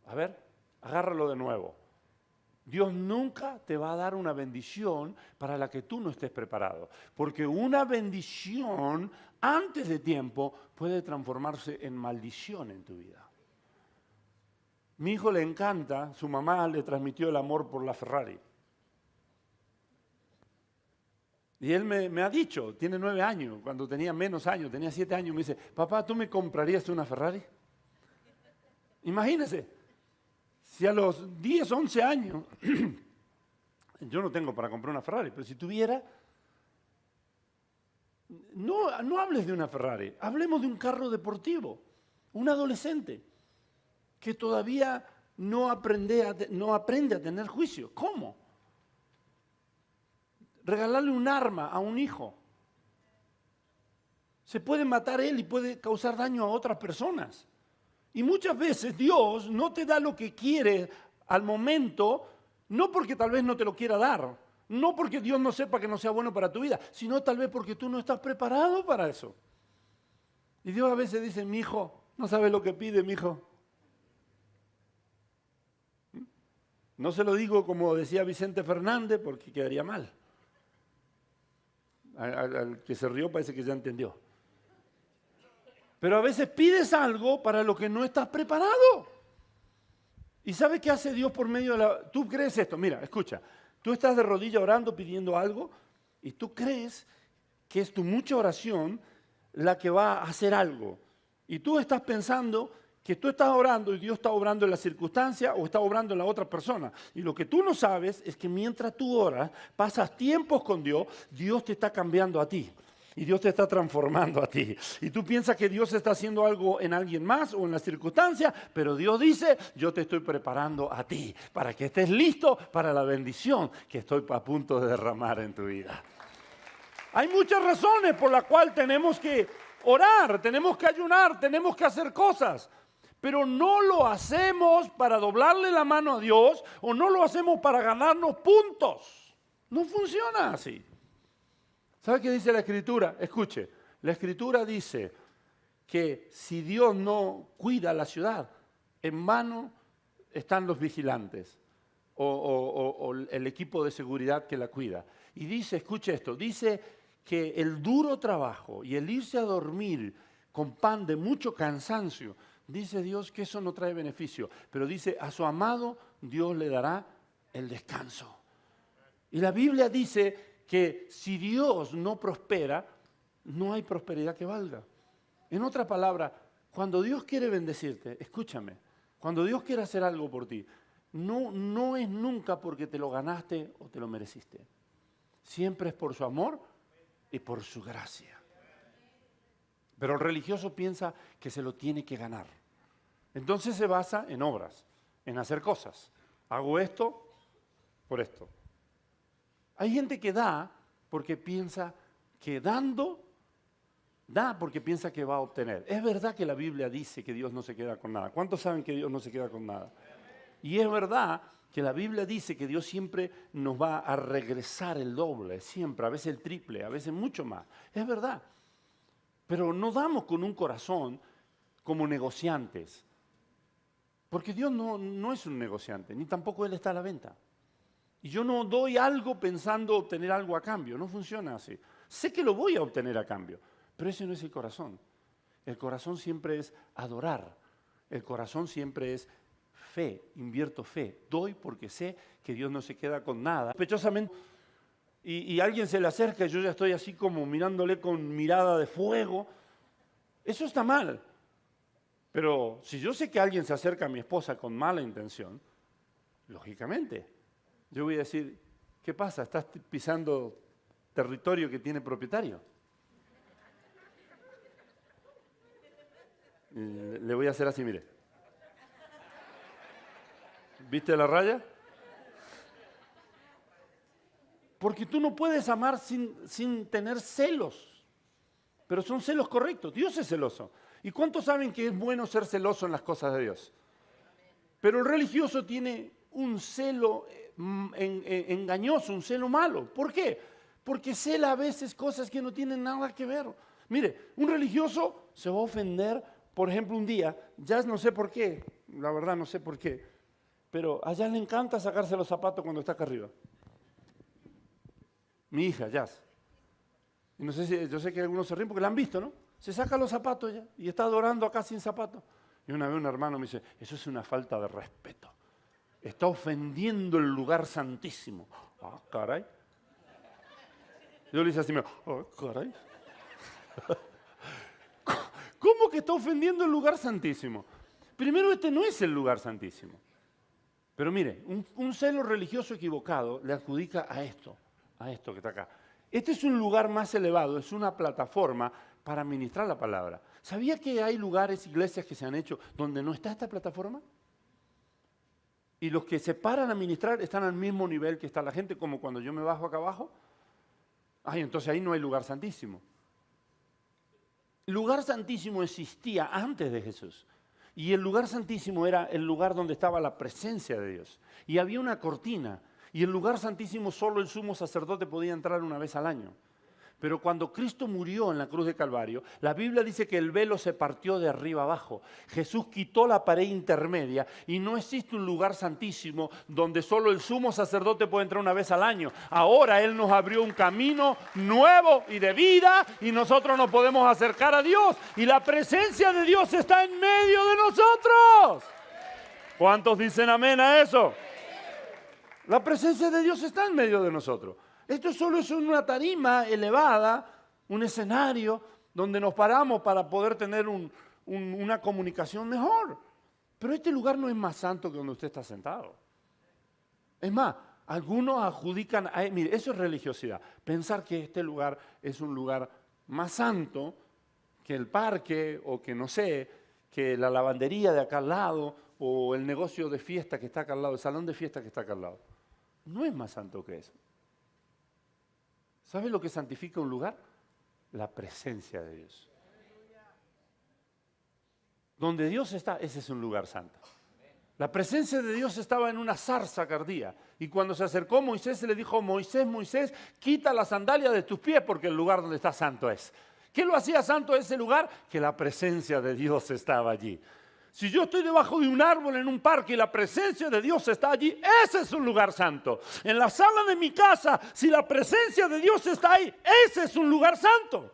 Speaker 1: A ver, agárralo de nuevo. Dios nunca te va a dar una bendición para la que tú no estés preparado. Porque una bendición antes de tiempo puede transformarse en maldición en tu vida. Mi hijo le encanta, su mamá le transmitió el amor por la Ferrari. Y él me ha dicho, tiene 9 años, cuando tenía menos años, tenía 7 años, me dice, papá, ¿tú me comprarías una Ferrari? Imagínese, si a los 10, 11 años, yo no tengo para comprar una Ferrari, pero si tuviera, no hables de una Ferrari, hablemos de un carro deportivo, un adolescente que todavía no aprende a tener juicio. ¿Cómo? Regalarle un arma a un hijo. Se puede matar él y puede causar daño a otras personas. Y muchas veces Dios no te da lo que quiere al momento, no porque tal vez no te lo quiera dar, no porque Dios no sepa que no sea bueno para tu vida, sino tal vez porque tú no estás preparado para eso. Y Dios a veces dice, mi hijo, no sabe lo que pide, mi hijo. No se lo digo como decía Vicente Fernández porque quedaría mal. Al que se rió parece que ya entendió. Pero a veces pides algo para lo que no estás preparado. ¿Y sabes qué hace Dios por medio de la... Tú crees esto, mira, escucha. Tú estás de rodillas orando, pidiendo algo, y tú crees que es tu mucha oración la que va a hacer algo. Y tú estás pensando que tú estás orando y Dios está obrando en la circunstancia o está obrando en la otra persona. Y lo que tú no sabes es que mientras tú oras, pasas tiempos con Dios, Dios te está cambiando a ti. Y Dios te está transformando a ti. Y tú piensas que Dios está haciendo algo en alguien más o en la circunstancia, pero Dios dice, yo te estoy preparando a ti para que estés listo para la bendición que estoy a punto de derramar en tu vida. Hay muchas razones por las cuales tenemos que orar, tenemos que ayunar, tenemos que hacer cosas. Pero no lo hacemos para doblarle la mano a Dios o no lo hacemos para ganarnos puntos. No funciona así. ¿Sabe qué dice la Escritura? Escuche, la Escritura dice que si Dios no cuida la ciudad, en vano están los vigilantes o el equipo de seguridad que la cuida. Y dice, escuche esto, dice que el duro trabajo y el irse a dormir con pan de mucho cansancio, dice Dios que eso no trae beneficio, pero dice a su amado Dios le dará el descanso. Y la Biblia dice que si Dios no prospera, no hay prosperidad que valga. En otra palabra, cuando Dios quiere bendecirte, escúchame, cuando Dios quiere hacer algo por ti, no es nunca porque te lo ganaste o te lo mereciste. Siempre es por su amor y por su gracia. Pero el religioso piensa que se lo tiene que ganar. Entonces se basa en obras, en hacer cosas. Hago esto por esto. Hay gente que da porque piensa que dando, da porque piensa que va a obtener. Es verdad que la Biblia dice que Dios no se queda con nada. ¿Cuántos saben que Dios no se queda con nada? Y es verdad que la Biblia dice que Dios siempre nos va a regresar el doble, siempre, a veces el triple, a veces mucho más. Es verdad. Pero no damos con un corazón como negociantes. Porque Dios no es un negociante, ni tampoco Él está a la venta. Y yo no doy algo pensando obtener algo a cambio. No funciona así. Sé que lo voy a obtener a cambio, pero ese no es el corazón. El corazón siempre es adorar. El corazón siempre es fe. Invierto fe. Doy porque sé que Dios no se queda con nada. Sospechosamente, y alguien se le acerca y yo ya estoy así como mirándole con mirada de fuego. Eso está mal. Pero si yo sé que alguien se acerca a mi esposa con mala intención, lógicamente, yo voy a decir, ¿qué pasa? ¿Estás pisando territorio que tiene propietario? Le voy a hacer así, mire. ¿Viste la raya? Porque tú no puedes amar sin tener celos. Pero son celos correctos. Dios es celoso. ¿Y cuántos saben que es bueno ser celoso en las cosas de Dios? Pero el religioso tiene un celo engañoso, un celo malo. ¿Por qué? Porque cela a veces cosas que no tienen nada que ver. Mire, un religioso se va a ofender, por ejemplo, un día, ya no sé por qué, la verdad no sé por qué, pero a Jazz le encanta sacarse los zapatos cuando está acá arriba. Mi hija, Jazz. Y no sé si, yo sé que algunos se ríen porque la han visto, ¿no? Se saca los zapatos ya y está adorando acá sin zapatos. Y una vez un hermano me dice, eso es una falta de respeto. Está ofendiendo el lugar santísimo. Ah, caray. Yo le hice así, oh, caray. ¿Cómo que está ofendiendo el lugar santísimo? Primero, este no es el lugar santísimo. Pero mire, un celo religioso equivocado le adjudica a esto que está acá. Este es un lugar más elevado, es una plataforma para ministrar la palabra. ¿Sabía que hay lugares, iglesias que se han hecho donde no está esta plataforma? Y los que se paran a ministrar están al mismo nivel que está la gente, como cuando yo me bajo acá abajo. Ay, entonces ahí no hay lugar santísimo. El lugar santísimo existía antes de Jesús. Y el lugar santísimo era el lugar donde estaba la presencia de Dios. Y había una cortina. Y el lugar santísimo solo el sumo sacerdote podía entrar una vez al año. Pero cuando Cristo murió en la cruz de Calvario, la Biblia dice que el velo se partió de arriba abajo. Jesús quitó la pared intermedia y no existe un lugar santísimo donde solo el sumo sacerdote puede entrar una vez al año. Ahora Él nos abrió un camino nuevo y de vida y nosotros nos podemos acercar a Dios. Y la presencia de Dios está en medio de nosotros. ¿Cuántos dicen amén a eso? La presencia de Dios está en medio de nosotros. Esto solo es una tarima elevada, un escenario donde nos paramos para poder tener una comunicación mejor. Pero este lugar no es más santo que donde usted está sentado. Es más, algunos adjudican, mire, eso es religiosidad. Pensar que este lugar es un lugar más santo que el parque o que no sé, que la lavandería de acá al lado o el negocio de fiesta que está acá al lado, el salón de fiesta que está acá al lado. No es más santo que eso. ¿Sabes lo que santifica un lugar? La presencia de Dios. Donde Dios está, ese es un lugar santo. La presencia de Dios estaba en una zarza que ardía. Y cuando se acercó Moisés, se le dijo, Moisés, Moisés, quita la sandalia de tus pies porque el lugar donde está santo es. ¿Qué lo hacía santo ese lugar? Que la presencia de Dios estaba allí. Si yo estoy debajo de un árbol en un parque y la presencia de Dios está allí, ese es un lugar santo. En la sala de mi casa, si la presencia de Dios está ahí, ese es un lugar santo.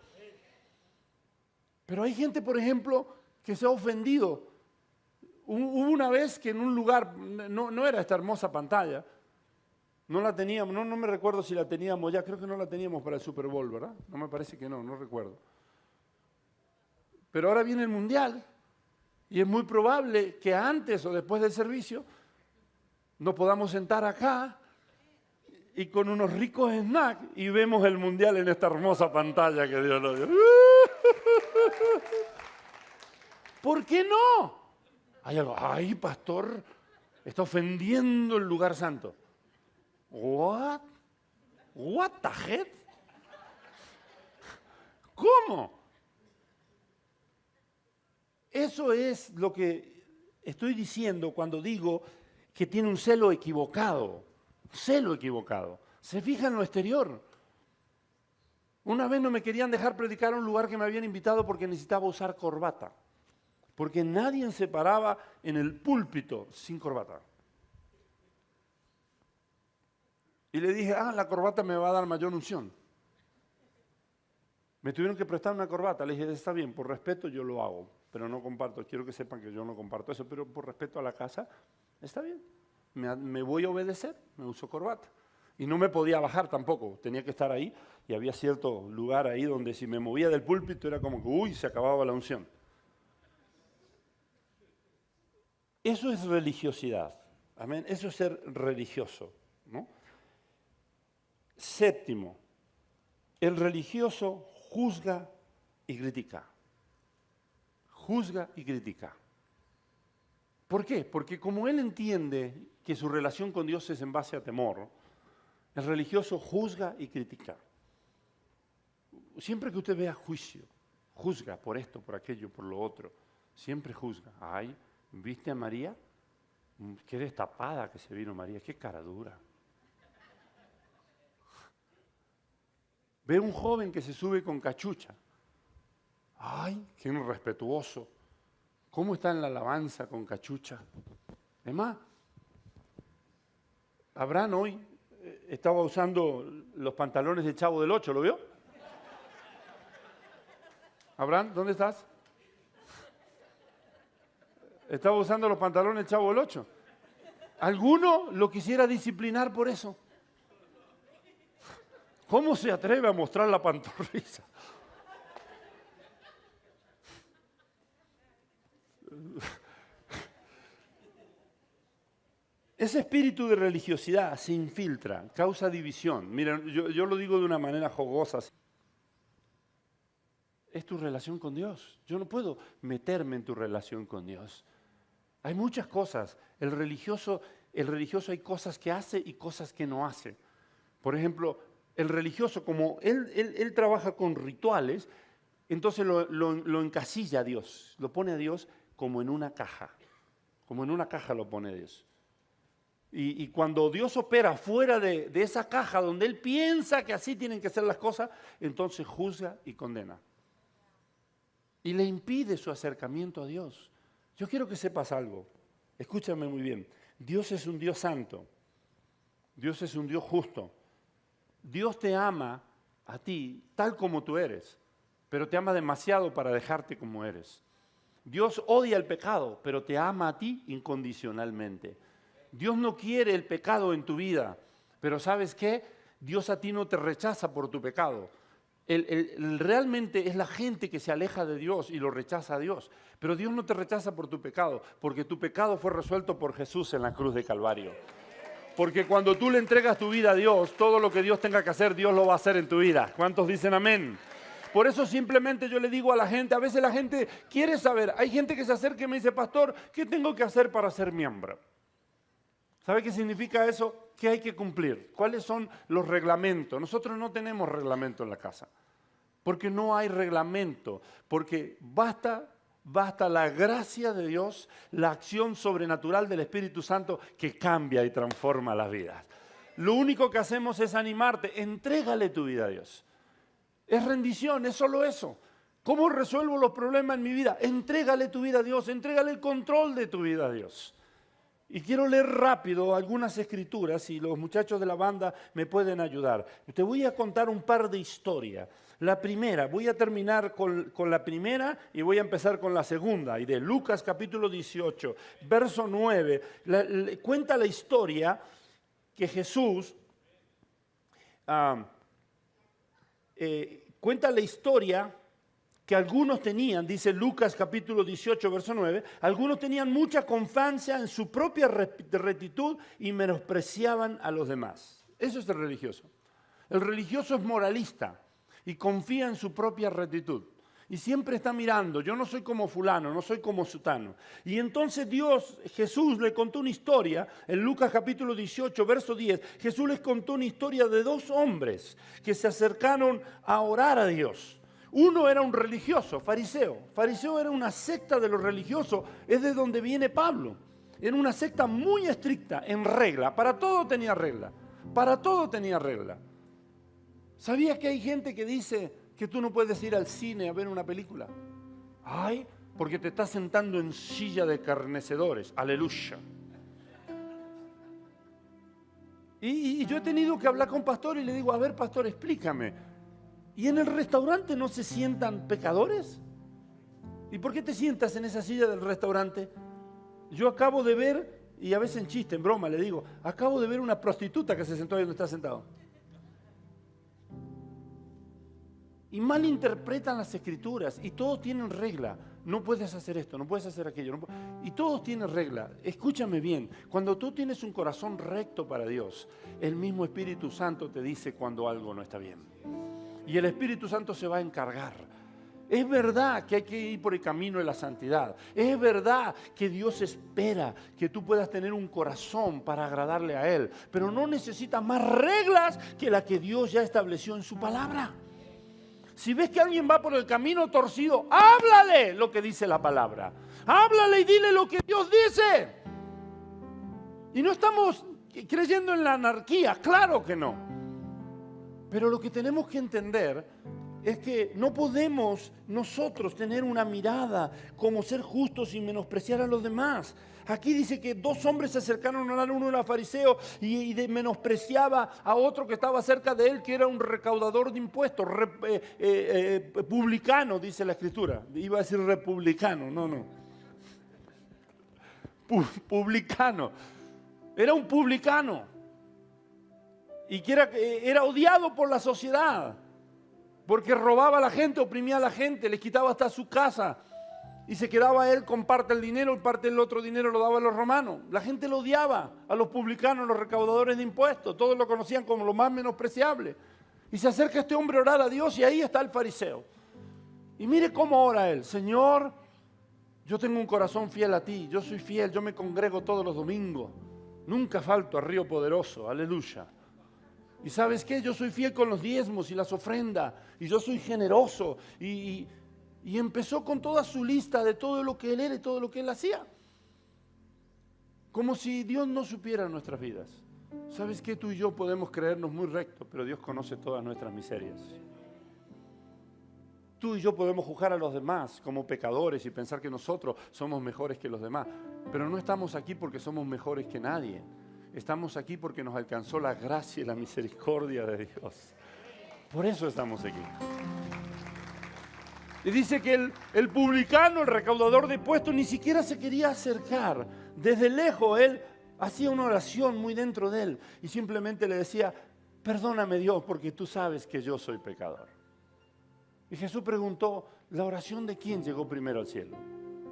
Speaker 1: Pero hay gente, por ejemplo, que se ha ofendido. Hubo una vez que en un lugar, no era esta hermosa pantalla, no la teníamos, no me recuerdo si la teníamos ya, creo que no la teníamos para el Super Bowl, ¿verdad? No me parece que no recuerdo. Pero ahora viene el Mundial. Y es muy probable que antes o después del servicio nos podamos sentar acá y con unos ricos snacks y vemos el mundial en esta hermosa pantalla que Dios nos dio. ¿Por qué no? Hay algo, ay, pastor, está ofendiendo el lugar santo. What? What the heck? ¿Cómo? Eso es lo que estoy diciendo cuando digo que tiene un celo equivocado. Celo equivocado. Se fija en lo exterior. Una vez no me querían dejar predicar a un lugar que me habían invitado porque necesitaba usar corbata. Porque nadie se paraba en el púlpito sin corbata. Y le dije, la corbata me va a dar mayor unción. Me tuvieron que prestar una corbata. Le dije, está bien, por respeto yo lo hago. Pero no comparto, quiero que sepan que yo no comparto eso, pero por respeto a la casa, está bien. Me voy a obedecer, me uso corbata. Y no me podía bajar tampoco, tenía que estar ahí y había cierto lugar ahí donde si me movía del púlpito era como que, uy, se acababa la unción. Eso es religiosidad, amén, eso es ser religioso, ¿no? Séptimo, el religioso juzga y critica. Juzga y critica. ¿Por qué? Porque como él entiende que su relación con Dios es en base a temor, el religioso juzga y critica. Siempre que usted vea juicio, juzga por esto, por aquello, por lo otro, siempre juzga. Ay, ¿viste a María? Qué destapada que se vino María, qué cara dura. Ve un joven que se sube con cachucha. Ay, qué irrespetuoso. ¿Cómo está en la alabanza con cachucha? Es más, Abraham hoy estaba usando los pantalones de Chavo del Ocho, ¿lo vio? Abraham, ¿dónde estás? Estaba usando los pantalones del Chavo del Ocho. ¿Alguno lo quisiera disciplinar por eso? ¿Cómo se atreve a mostrar la pantorrilla? Ese espíritu de religiosidad se infiltra, causa división. Miren, yo lo digo de una manera jocosa. Es tu relación con Dios. Yo no puedo meterme en tu relación con Dios. Hay muchas cosas. El religioso hay cosas que hace y cosas que no hace. Por ejemplo, el religioso, como él trabaja con rituales, entonces lo encasilla a Dios, lo pone a Dios como en una caja. Como en una caja lo pone Dios. Y cuando Dios opera fuera de esa caja donde Él piensa que así tienen que ser las cosas, entonces juzga y condena. Y le impide su acercamiento a Dios. Yo quiero que sepas algo. Escúchame muy bien. Dios es un Dios santo. Dios es un Dios justo. Dios te ama a ti tal como tú eres, pero te ama demasiado para dejarte como eres. Dios odia el pecado, pero te ama a ti incondicionalmente. Dios no quiere el pecado en tu vida, pero ¿sabes qué? Dios a ti no te rechaza por tu pecado. Realmente es la gente que se aleja de Dios y lo rechaza a Dios. Pero Dios no te rechaza por tu pecado, porque tu pecado fue resuelto por Jesús en la cruz de Calvario. Porque cuando tú le entregas tu vida a Dios, todo lo que Dios tenga que hacer, Dios lo va a hacer en tu vida. ¿Cuántos dicen amén? Por eso simplemente yo le digo a la gente, a veces la gente quiere saber, hay gente que se acerca y me dice, pastor, ¿qué tengo que hacer para ser miembro? ¿Sabe qué significa eso? ¿Qué hay que cumplir? ¿Cuáles son los reglamentos? Nosotros no tenemos reglamento en la casa, porque no hay reglamento, porque basta la gracia de Dios, la acción sobrenatural del Espíritu Santo que cambia y transforma las vidas. Lo único que hacemos es animarte, entrégale tu vida a Dios. Es rendición, es solo eso. ¿Cómo resuelvo los problemas en mi vida? Entrégale tu vida a Dios, entrégale el control de tu vida a Dios. Y quiero leer rápido algunas escrituras y los muchachos de la banda me pueden ayudar. Te voy a contar un par de historias. La primera, voy a terminar con la primera y voy a empezar con la segunda. Y de Lucas capítulo 18, verso 9, cuenta la historia que Jesús... cuenta la historia que algunos tenían, dice Lucas capítulo 18, verso 9, algunos tenían mucha confianza en su propia rectitud y menospreciaban a los demás. Eso es el religioso. El religioso es moralista y confía en su propia rectitud. Y siempre está mirando, yo no soy como fulano, no soy como sutano. Y entonces Jesús le contó una historia, en Lucas capítulo 18, verso 10, Jesús les contó una historia de dos hombres que se acercaron a orar a Dios. Uno era un religioso, fariseo. Fariseo era una secta de los religiosos, es de donde viene Pablo. Era una secta muy estricta, en regla, para todo tenía regla. Para todo tenía regla. ¿Sabías que hay gente que dice que tú no puedes ir al cine a ver una película? Ay, porque te estás sentando en silla de escarnecedores. Aleluya. Y yo he tenido que hablar con pastor y le digo, a ver, pastor, explícame. ¿Y en el restaurante no se sientan pecadores? ¿Y por qué te sientas en esa silla del restaurante? Yo acabo de ver, y a veces en chiste, en broma le digo, acabo de ver una prostituta que se sentó ahí donde está sentado. Y malinterpretan las escrituras y todos tienen regla. No puedes hacer esto, no puedes hacer aquello. Y todos tienen regla. Escúchame bien, cuando tú tienes un corazón recto para Dios, el mismo Espíritu Santo te dice cuando algo no está bien. Y el Espíritu Santo se va a encargar. Es verdad que hay que ir por el camino de la santidad. Es verdad que Dios espera que tú puedas tener un corazón para agradarle a Él. Pero no necesitas más reglas que las que Dios ya estableció en su palabra. Si ves que alguien va por el camino torcido, háblale lo que dice la palabra. Háblale y dile lo que Dios dice. Y no estamos creyendo en la anarquía, claro que no. Pero lo que tenemos que entender es que no podemos nosotros tener una mirada como ser justos sin menospreciar a los demás. Aquí dice que dos hombres se acercaron a orar, uno era fariseo y menospreciaba a otro que estaba cerca de él, que era un recaudador de impuestos, publicano, dice la escritura. Iba a decir republicano, no. Publicano. Era un publicano. y que era odiado por la sociedad, porque robaba a la gente, oprimía a la gente, les quitaba hasta su casa y se quedaba él con parte del dinero y parte del otro dinero lo daba a los romanos. La gente lo odiaba, a los publicanos, a los recaudadores de impuestos, todos lo conocían como lo más menospreciable. Y se acerca este hombre a orar a Dios y ahí está el fariseo. Y mire cómo ora él: Señor, yo tengo un corazón fiel a ti, yo soy fiel, yo me congrego todos los domingos, nunca falto a Río Poderoso, aleluya. Y ¿sabes qué? Yo soy fiel con los diezmos y las ofrendas, y yo soy generoso. Y empezó con toda su lista de todo lo que él era y todo lo que él hacía. Como si Dios no supiera nuestras vidas. ¿Sabes qué? Tú y yo podemos creernos muy rectos, pero Dios conoce todas nuestras miserias. Tú y yo podemos juzgar a los demás como pecadores y pensar que nosotros somos mejores que los demás, pero no estamos aquí porque somos mejores que nadie. Estamos aquí porque nos alcanzó la gracia y la misericordia de Dios. Por eso estamos aquí. Y dice que el publicano, el recaudador de impuestos, ni siquiera se quería acercar. Desde lejos él hacía una oración muy dentro de él y simplemente le decía: perdóname Dios, porque tú sabes que yo soy pecador. Y Jesús preguntó: ¿la oración de quién llegó primero al cielo?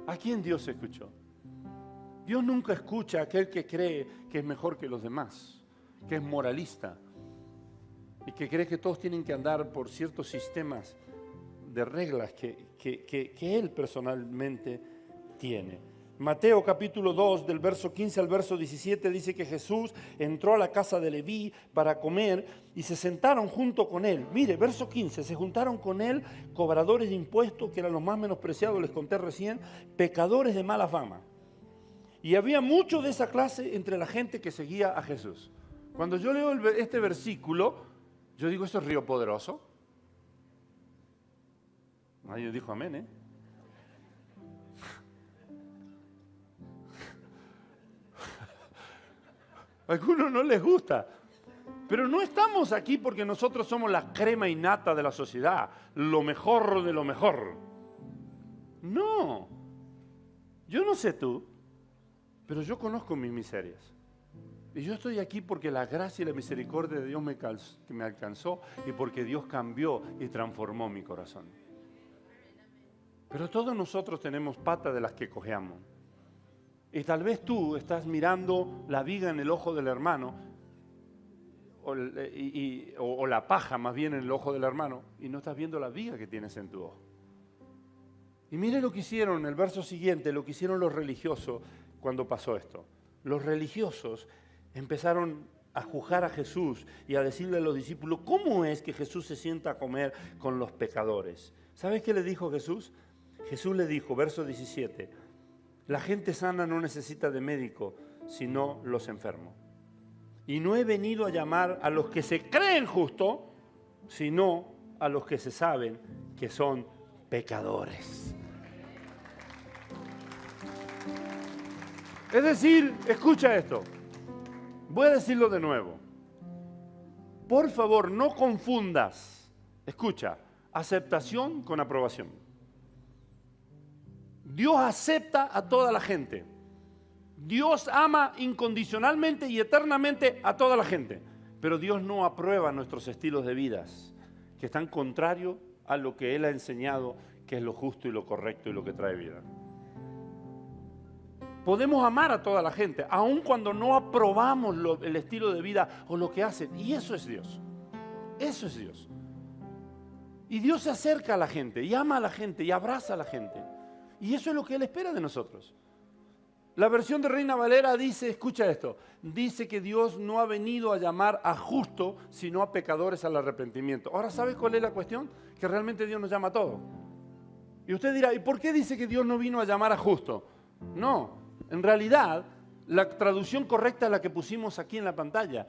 Speaker 1: ¿A quién Dios escuchó? Dios nunca escucha a aquel que cree que es mejor que los demás, que es moralista y que cree que todos tienen que andar por ciertos sistemas de reglas que él personalmente tiene. Mateo capítulo 2, del verso 15 al verso 17, dice que Jesús entró a la casa de Leví para comer y se sentaron junto con él. Mire, verso 15, se juntaron con él cobradores de impuestos, que eran los más menospreciados, les conté recién, pecadores de mala fama. Y había mucho de esa clase entre la gente que seguía a Jesús. Cuando yo leo este versículo, yo digo: ¿esto es Río Poderoso? Nadie dijo amén, ¿eh? A algunos no les gusta. Pero no estamos aquí porque nosotros somos la crema innata de la sociedad, lo mejor de lo mejor. No. Yo no sé tú, pero yo conozco mis miserias. Y yo estoy aquí porque la gracia y la misericordia de Dios me alcanzó y porque Dios cambió y transformó mi corazón. Pero todos nosotros tenemos patas de las que cojeamos. Y tal vez tú estás mirando la viga en el ojo del hermano, o la paja más bien en el ojo del hermano, y no estás viendo la viga que tienes en tu ojo. Y mire lo que hicieron en el verso siguiente, lo que hicieron los religiosos cuando pasó esto. Los religiosos empezaron a juzgar a Jesús y a decirle a los discípulos: ¿cómo es que Jesús se sienta a comer con los pecadores? ¿Sabes qué le dijo Jesús? Jesús le dijo, verso 17, la gente sana no necesita de médico, sino los enfermos. Y no he venido a llamar a los que se creen justos, sino a los que se saben que son pecadores. Es decir, escucha esto, voy a decirlo de nuevo. Por favor, no confundas, escucha, aceptación con aprobación. Dios acepta a toda la gente. Dios ama incondicionalmente y eternamente a toda la gente. Pero Dios no aprueba nuestros estilos de vida, que están contrarios a lo que Él ha enseñado, que es lo justo y lo correcto y lo que trae vida. Podemos amar a toda la gente, aun cuando no aprobamos el estilo de vida o lo que hacen. Y eso es Dios. Eso es Dios. Y Dios se acerca a la gente y ama a la gente y abraza a la gente. Y eso es lo que Él espera de nosotros. La versión de Reina Valera dice, escucha esto, dice que Dios no ha venido a llamar a justos, sino a pecadores al arrepentimiento. Ahora, ¿sabe cuál es la cuestión? Que realmente Dios nos llama a todos. Y usted dirá, ¿y por qué dice que Dios no vino a llamar a justos? No, en realidad, la traducción correcta es la que pusimos aquí en la pantalla.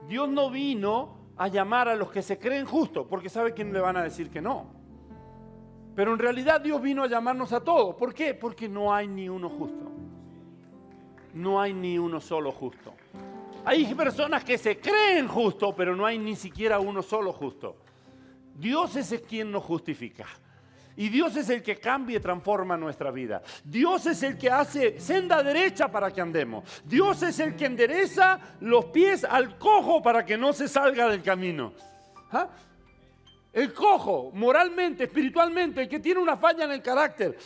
Speaker 1: Dios no vino a llamar a los que se creen justos, porque sabe que le van a decir que no. Pero en realidad Dios vino a llamarnos a todos. ¿Por qué? Porque no hay ni uno justo. No hay ni uno solo justo. Hay personas que se creen justos, pero no hay ni siquiera uno solo justo. Dios es quien nos justifica. Y Dios es el que cambia y transforma nuestra vida. Dios es el que hace senda derecha para que andemos. Dios es el que endereza los pies al cojo para que no se salga del camino. ¿Ah? El cojo, moralmente, espiritualmente, el que tiene una falla en el carácter.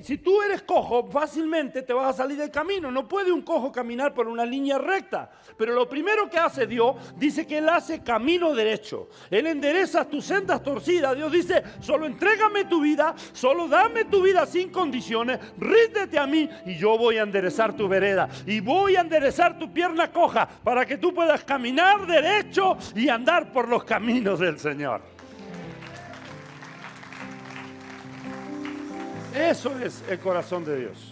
Speaker 1: Si tú eres cojo, fácilmente te vas a salir del camino. No puede un cojo caminar por una línea recta. Pero lo primero que hace Dios, dice que Él hace camino derecho. Él endereza tus sendas torcidas. Dios dice, solo entrégame tu vida, solo dame tu vida sin condiciones, ríndete a mí y yo voy a enderezar tu vereda. Y voy a enderezar tu pierna coja para que tú puedas caminar derecho y andar por los caminos del Señor. Eso es el corazón de Dios.